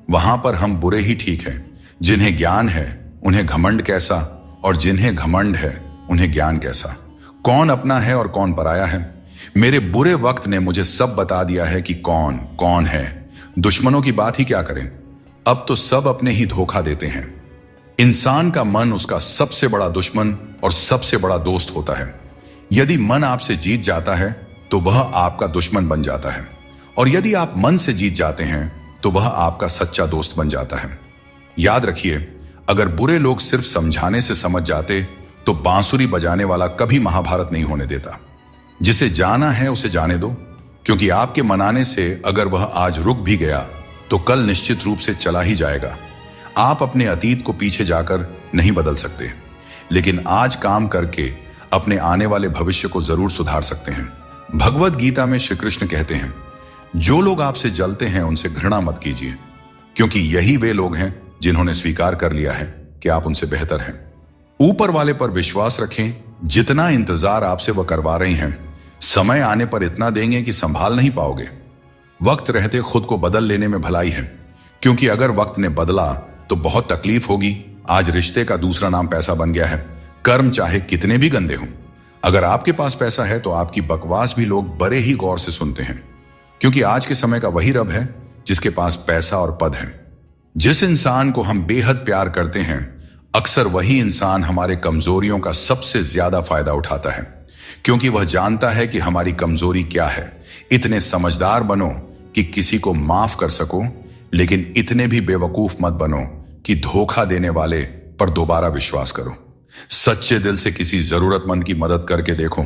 वहां पर हम बुरे ही ठीक हैं। जिन्हें ज्ञान है उन्हें घमंड कैसा, और जिन्हें घमंड है उन्हें ज्ञान कैसा। कौन अपना है और कौन पराया है? मेरे बुरे वक्त ने मुझे सब बता दिया है कि कौन कौन है। दुश्मनों की बात ही क्या करें, अब तो सब अपने ही धोखा देते हैं। इंसान का मन उसका सबसे बड़ा दुश्मन और सबसे बड़ा दोस्त होता है। यदि मन आपसे जीत जाता है तो वह आपका दुश्मन बन जाता है, और यदि आप मन से जीत जाते हैं तो वह आपका सच्चा दोस्त बन जाता है। याद रखिए, अगर बुरे लोग सिर्फ समझाने से समझ जाते तो बांसुरी बजाने वाला कभी महाभारत नहीं होने देता। जिसे जाना है उसे जाने दो, क्योंकि आपके मनाने से अगर वह आज रुक भी गया तो कल निश्चित रूप से चला ही जाएगा। आप अपने अतीत को पीछे जाकर नहीं बदल सकते, लेकिन आज काम करके अपने आने वाले भविष्य को जरूर सुधार सकते हैं। भगवद गीता में श्री कृष्ण कहते हैं, जो लोग आपसे जलते हैं उनसे घृणा मत कीजिए, क्योंकि यही वे लोग हैं जिन्होंने स्वीकार कर लिया है कि आप उनसे बेहतर हैं। ऊपर वाले पर विश्वास रखें। जितना इंतजार आपसे वह करवा रहे हैं, समय आने पर इतना देंगे कि संभाल नहीं पाओगे। वक्त रहते खुद को बदल लेने में भलाई है, क्योंकि अगर वक्त ने बदला तो बहुत तकलीफ होगी। आज रिश्ते का दूसरा नाम पैसा बन गया है। कर्म चाहे कितने भी गंदे हों, अगर आपके पास पैसा है तो आपकी बकवास भी लोग बड़े ही गौर से सुनते हैं, क्योंकि आज के समय का वही रब है जिसके पास पैसा और पद है। जिस इंसान को हम बेहद प्यार करते हैं, अक्सर वही इंसान हमारे कमजोरियों का सबसे ज्यादा फायदा उठाता है, क्योंकि वह जानता है कि हमारी कमजोरी क्या है। इतने समझदार बनो कि किसी को माफ कर सको, लेकिन इतने भी बेवकूफ मत बनो कि धोखा देने वाले पर दोबारा विश्वास करो। सच्चे दिल से किसी जरूरतमंद की मदद करके देखो।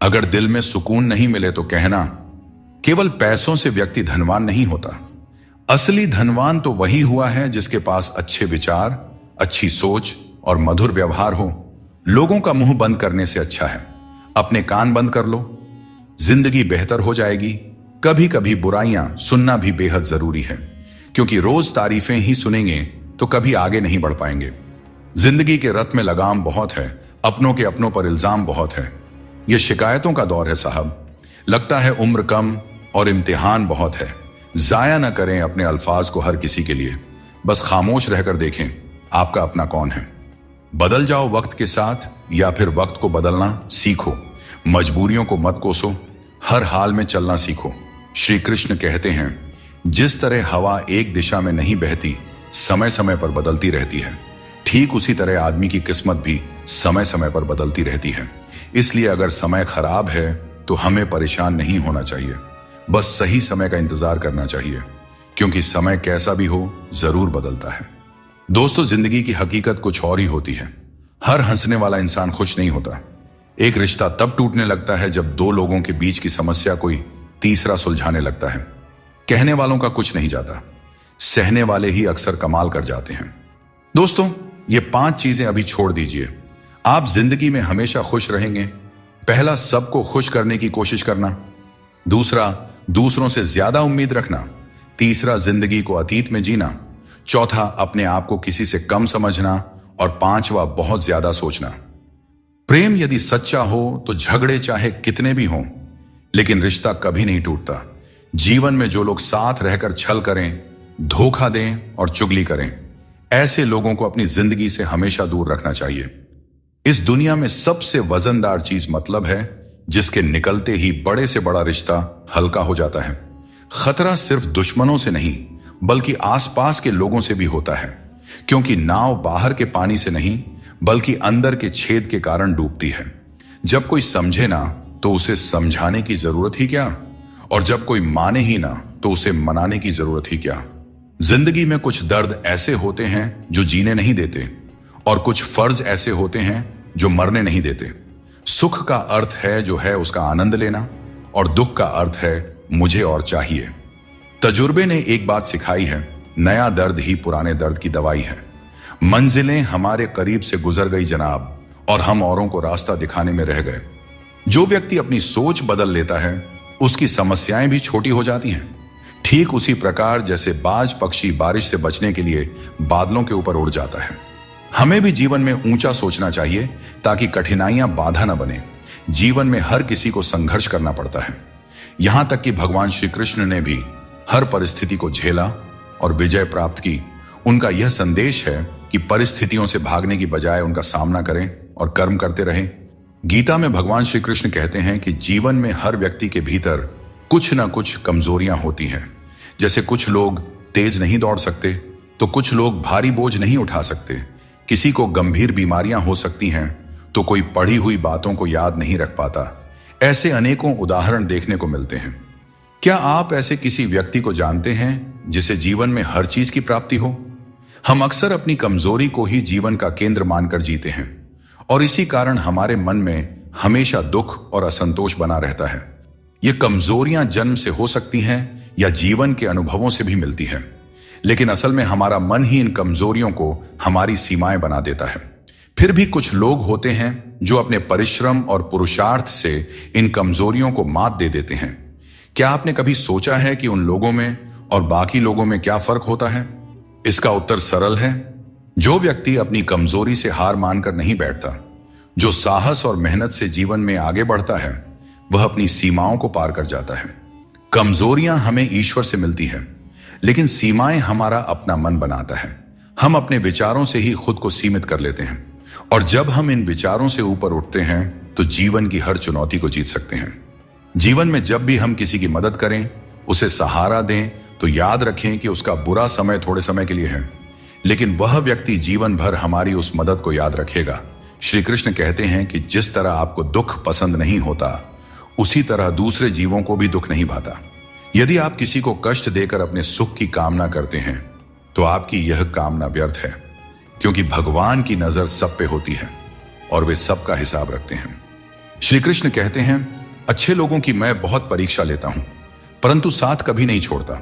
अगर दिल में सुकून नहीं मिले तो कहना, केवल पैसों से व्यक्ति धनवान नहीं होता। असली धनवान तो वही हुआ है जिसके पास अच्छे विचार, अच्छी सोच और मधुर व्यवहार हो। लोगों का मुंह बंद करने से अच्छा है अपने कान बंद कर लो। जिंदगी बेहतर हो जाएगी। कभी कभी बुराइयां सुनना भी बेहद जरूरी है, क्योंकि रोज तारीफें ही सुनेंगे तो कभी आगे नहीं बढ़ पाएंगे। जिंदगी के रथ में लगाम बहुत है, अपनों के अपनों पर इल्जाम बहुत है। यह शिकायतों का दौर है साहब। लगता है उम्र कम और इम्तिहान बहुत है। जाया न करें अपने अल्फाज को हर किसी के लिए, बस खामोश रहकर देखें आपका अपना कौन है। बदल जाओ वक्त के साथ, या फिर वक्त को बदलना सीखो। मजबूरियों को मत कोसो, हर हाल में चलना सीखो। श्री कृष्ण कहते हैं, जिस तरह हवा एक दिशा में नहीं बहती, समय समय पर बदलती रहती है, ठीक उसी तरह आदमी की किस्मत भी समय समय पर बदलती रहती है। इसलिए अगर समय खराब है तो हमें परेशान नहीं होना चाहिए, बस सही समय का इंतजार करना चाहिए, क्योंकि समय कैसा भी हो जरूर बदलता है। दोस्तों, जिंदगी की हकीकत कुछ और ही होती है। हर हंसने वाला इंसान खुश नहीं होता। एक रिश्ता तब टूटने लगता है जब दो लोगों के बीच की समस्या कोई तीसरा सुलझाने लगता है। कहने वालों का कुछ नहीं जाता, सहने वाले ही अक्सर कमाल कर जाते हैं। दोस्तों, ये 5 चीजें अभी छोड़ दीजिए, आप जिंदगी में हमेशा खुश रहेंगे। पहला, सबको खुश करने की कोशिश करना। दूसरा, दूसरों से ज्यादा उम्मीद रखना। तीसरा, जिंदगी को अतीत में जीना। चौथा, अपने आप को किसी से कम समझना। और पांचवा, बहुत ज्यादा सोचना। प्रेम यदि सच्चा हो तो झगड़े चाहे कितने भी हों, लेकिन रिश्ता कभी नहीं टूटता। जीवन में जो लोग साथ रहकर छल करें, धोखा दें और चुगली करें, ऐसे लोगों को अपनी जिंदगी से हमेशा दूर रखना चाहिए। इस दुनिया में सबसे वजनदार चीज मतलब है, जिसके निकलते ही बड़े से बड़ा रिश्ता हल्का हो जाता है। खतरा सिर्फ दुश्मनों से नहीं, बल्कि आसपास के लोगों से भी होता है, क्योंकि नाव बाहर के पानी से नहीं बल्कि अंदर के छेद के कारण डूबती है। जब कोई समझे ना तो उसे समझाने की जरूरत ही क्या, और जब कोई माने ही ना तो उसे मनाने की जरूरत ही क्या। जिंदगी में कुछ दर्द ऐसे होते हैं जो जीने नहीं देते, और कुछ फर्ज ऐसे होते हैं जो मरने नहीं देते। सुख का अर्थ है जो है उसका आनंद लेना, और दुख का अर्थ है मुझे और चाहिए। तजुर्बे ने एक बात सिखाई है, नया दर्द ही पुराने दर्द की दवाई है। मंजिलें हमारे करीब से गुजर गई जनाब, और हम औरों को रास्ता दिखाने में रह गए। जो व्यक्ति अपनी सोच बदल लेता है, उसकी समस्याएं भी छोटी हो जाती हैं। ठीक उसी प्रकार जैसे बाज पक्षी बारिश से बचने के लिए बादलों के ऊपर उड़ जाता है। हमें भी जीवन में ऊंचा सोचना चाहिए, ताकि कठिनाइयां बाधा न बने। जीवन में हर किसी को संघर्ष करना पड़ता है। यहां तक कि भगवान श्री कृष्ण ने भी हर परिस्थिति को झेला और विजय प्राप्त की। उनका यह संदेश है कि परिस्थितियों से भागने की बजाय उनका सामना करें और कर्म करते रहें। गीता में भगवान श्री कृष्ण कहते हैं कि जीवन में हर व्यक्ति के भीतर कुछ ना कुछ कमजोरियां होती हैं। जैसे कुछ लोग तेज नहीं दौड़ सकते, तो कुछ लोग भारी बोझ नहीं उठा सकते, किसी को गंभीर बीमारियां हो सकती हैं, तो कोई पढ़ी हुई बातों को याद नहीं रख पाता। ऐसे अनेकों उदाहरण देखने को मिलते हैं। क्या आप ऐसे किसी व्यक्ति को जानते हैं जिसे जीवन में हर चीज की प्राप्ति हो? हम अक्सर अपनी कमजोरी को ही जीवन का केंद्र मानकर जीते हैं, और इसी कारण हमारे मन में हमेशा दुख और असंतोष बना रहता है। ये कमजोरियां जन्म से हो सकती हैं या जीवन के अनुभवों से भी मिलती हैं, लेकिन असल में हमारा मन ही इन कमजोरियों को हमारी सीमाएं बना देता है। फिर भी कुछ लोग होते हैं जो अपने परिश्रम और पुरुषार्थ से इन कमजोरियों को मात दे देते हैं। क्या आपने कभी सोचा है कि उन लोगों में और बाकी लोगों में क्या फर्क होता है? इसका उत्तर सरल है। जो व्यक्ति अपनी कमजोरी से हार मानकर नहीं बैठता, जो साहस और मेहनत से जीवन में आगे बढ़ता है, वह अपनी सीमाओं को पार कर जाता है। कमजोरियां हमें ईश्वर से मिलती हैं, लेकिन सीमाएं हमारा अपना मन बनाता है। हम अपने विचारों से ही खुद को सीमित कर लेते हैं, और जब हम इन विचारों से ऊपर उठते हैं तो जीवन की हर चुनौती को जीत सकते हैं। जीवन में जब भी हम किसी की मदद करें, उसे सहारा दें, तो याद रखें कि उसका बुरा समय थोड़े समय के लिए है, लेकिन वह व्यक्ति जीवन भर हमारी उस मदद को याद रखेगा। श्री कृष्ण कहते हैं कि जिस तरह आपको दुख पसंद नहीं होता, उसी तरह दूसरे जीवों को भी दुख नहीं भाता। यदि आप किसी को कष्ट देकर अपने सुख की कामना करते हैं, तो आपकी यह कामना व्यर्थ है, क्योंकि भगवान की नजर सब पे होती है और वे सबका हिसाब रखते हैं। श्री कृष्ण कहते हैं, अच्छे लोगों की मैं बहुत परीक्षा लेता हूं, परंतु साथ कभी नहीं छोड़ता,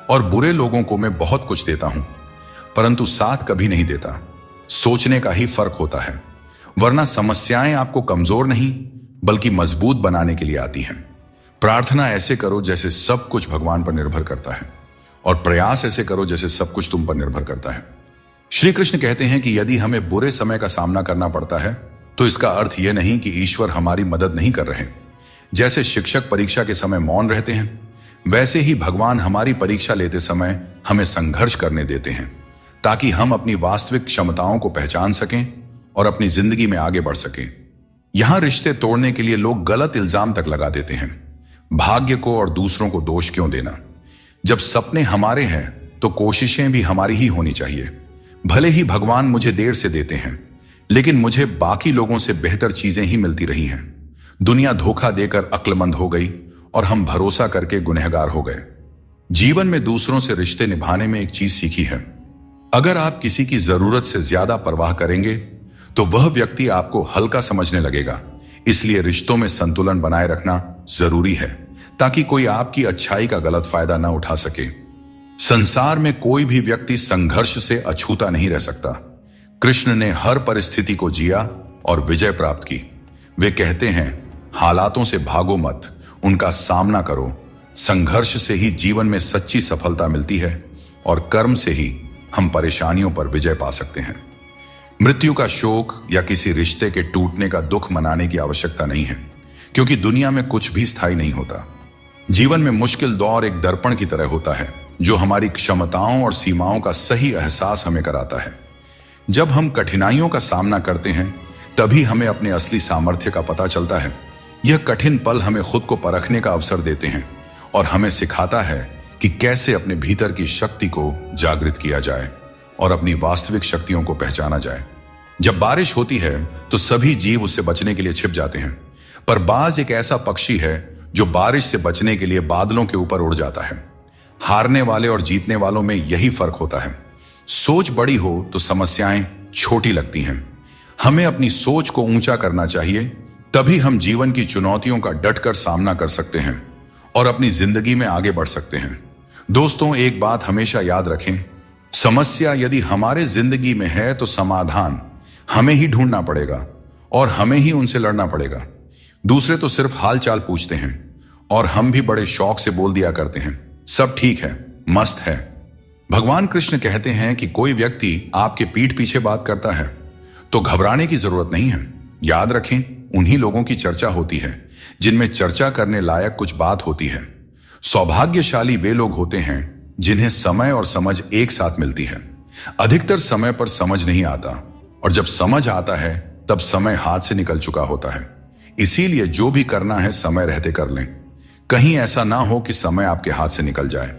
और बुरे लोगों को मैं बहुत कुछ देता हूं, परंतु साथ कभी नहीं देता। सोचने का ही फर्क होता है, वरना समस्याएं आपको कमजोर नहीं बल्कि मजबूत बनाने के लिए आती हैं। प्रार्थना ऐसे करो जैसे सब कुछ भगवान पर निर्भर करता है, और प्रयास ऐसे करो जैसे सब कुछ तुम पर निर्भर करता है। श्री कृष्ण कहते हैं कि यदि हमें बुरे समय का सामना करना पड़ता है तो इसका अर्थ यह नहीं कि ईश्वर हमारी मदद नहीं कर रहे। जैसे शिक्षक परीक्षा के समय मौन रहते हैं, वैसे ही भगवान हमारी परीक्षा लेते समय हमें संघर्ष करने देते हैं, ताकि हम अपनी वास्तविक क्षमताओं को पहचान सकें और अपनी जिंदगी में आगे बढ़ सकें। यहां रिश्ते तोड़ने के लिए लोग गलत इल्जाम तक लगा देते हैं। भाग्य को और दूसरों को दोष क्यों देना? जब सपने हमारे हैं तो कोशिशें भी हमारी ही होनी चाहिए। भले ही भगवान मुझे देर से देते हैं, लेकिन मुझे बाकी लोगों से बेहतर चीजें ही मिलती रही हैं। दुनिया धोखा देकर अक्लमंद हो गई और हम भरोसा करके गुनहगार हो गए। जीवन में दूसरों से रिश्ते निभाने में एक चीज सीखी है, अगर आप किसी की जरूरत से ज्यादा परवाह करेंगे तो वह व्यक्ति आपको हल्का समझने लगेगा। इसलिए रिश्तों में संतुलन बनाए रखना जरूरी है, ताकि कोई आपकी अच्छाई का गलत फायदा ना उठा सके। संसार में कोई भी व्यक्ति संघर्ष से अछूता नहीं रह सकता। कृष्ण ने हर परिस्थिति को जिया और विजय प्राप्त की। वे कहते हैं, हालातों से भागो मत, उनका सामना करो। संघर्ष से ही जीवन में सच्ची सफलता मिलती है और कर्म से ही हम परेशानियों पर विजय पा सकते हैं। मृत्यु का शोक या किसी रिश्ते के टूटने का दुख मनाने की आवश्यकता नहीं है, क्योंकि दुनिया में कुछ भी स्थायी नहीं होता। जीवन में मुश्किल दौर एक दर्पण की तरह होता है, जो हमारी क्षमताओं और सीमाओं का सही एहसास हमें कराता है। जब हम कठिनाइयों का सामना करते हैं, तभी हमें अपने असली सामर्थ्य का पता चलता है। यह कठिन पल हमें खुद को परखने का अवसर देते हैं और हमें सिखाता है कि कैसे अपने भीतर की शक्ति को जागृत किया जाए और अपनी वास्तविक शक्तियों को पहचाना जाए। जब बारिश होती है तो सभी जीव उससे बचने के लिए छिप जाते हैं, पर बाज एक ऐसा पक्षी है जो बारिश से बचने के लिए बादलों के ऊपर उड़ जाता है। हारने वाले और जीतने वालों में यही फर्क होता है। सोच बड़ी हो तो समस्याएं छोटी लगती हैं। हमें अपनी सोच को ऊंचा करना चाहिए, तभी हम जीवन की चुनौतियों का डटकर सामना कर सकते हैं और अपनी जिंदगी में आगे बढ़ सकते हैं। दोस्तों, एक बात हमेशा याद रखें, समस्या यदि हमारे जिंदगी में है तो समाधान हमें ही ढूंढना पड़ेगा और हमें ही उनसे लड़ना पड़ेगा। दूसरे तो सिर्फ हाल चाल पूछते हैं और हम भी बड़े शौक से बोल दिया करते हैं, सब ठीक है, मस्त है। भगवान कृष्ण कहते हैं कि कोई व्यक्ति आपके पीठ पीछे बात करता है तो घबराने की जरूरत नहीं है। याद रखें, उन्हीं लोगों की चर्चा होती है जिनमें चर्चा करने लायक कुछ बात होती है। सौभाग्यशाली वे लोग होते हैं जिन्हें समय और समझ एक साथ मिलती है। अधिकतर समय पर समझ नहीं आता, और जब समझ आता है तब समय हाथ से निकल चुका होता है। इसीलिए जो भी करना है समय रहते कर लें, कहीं ऐसा ना हो कि समय आपके हाथ से निकल जाए।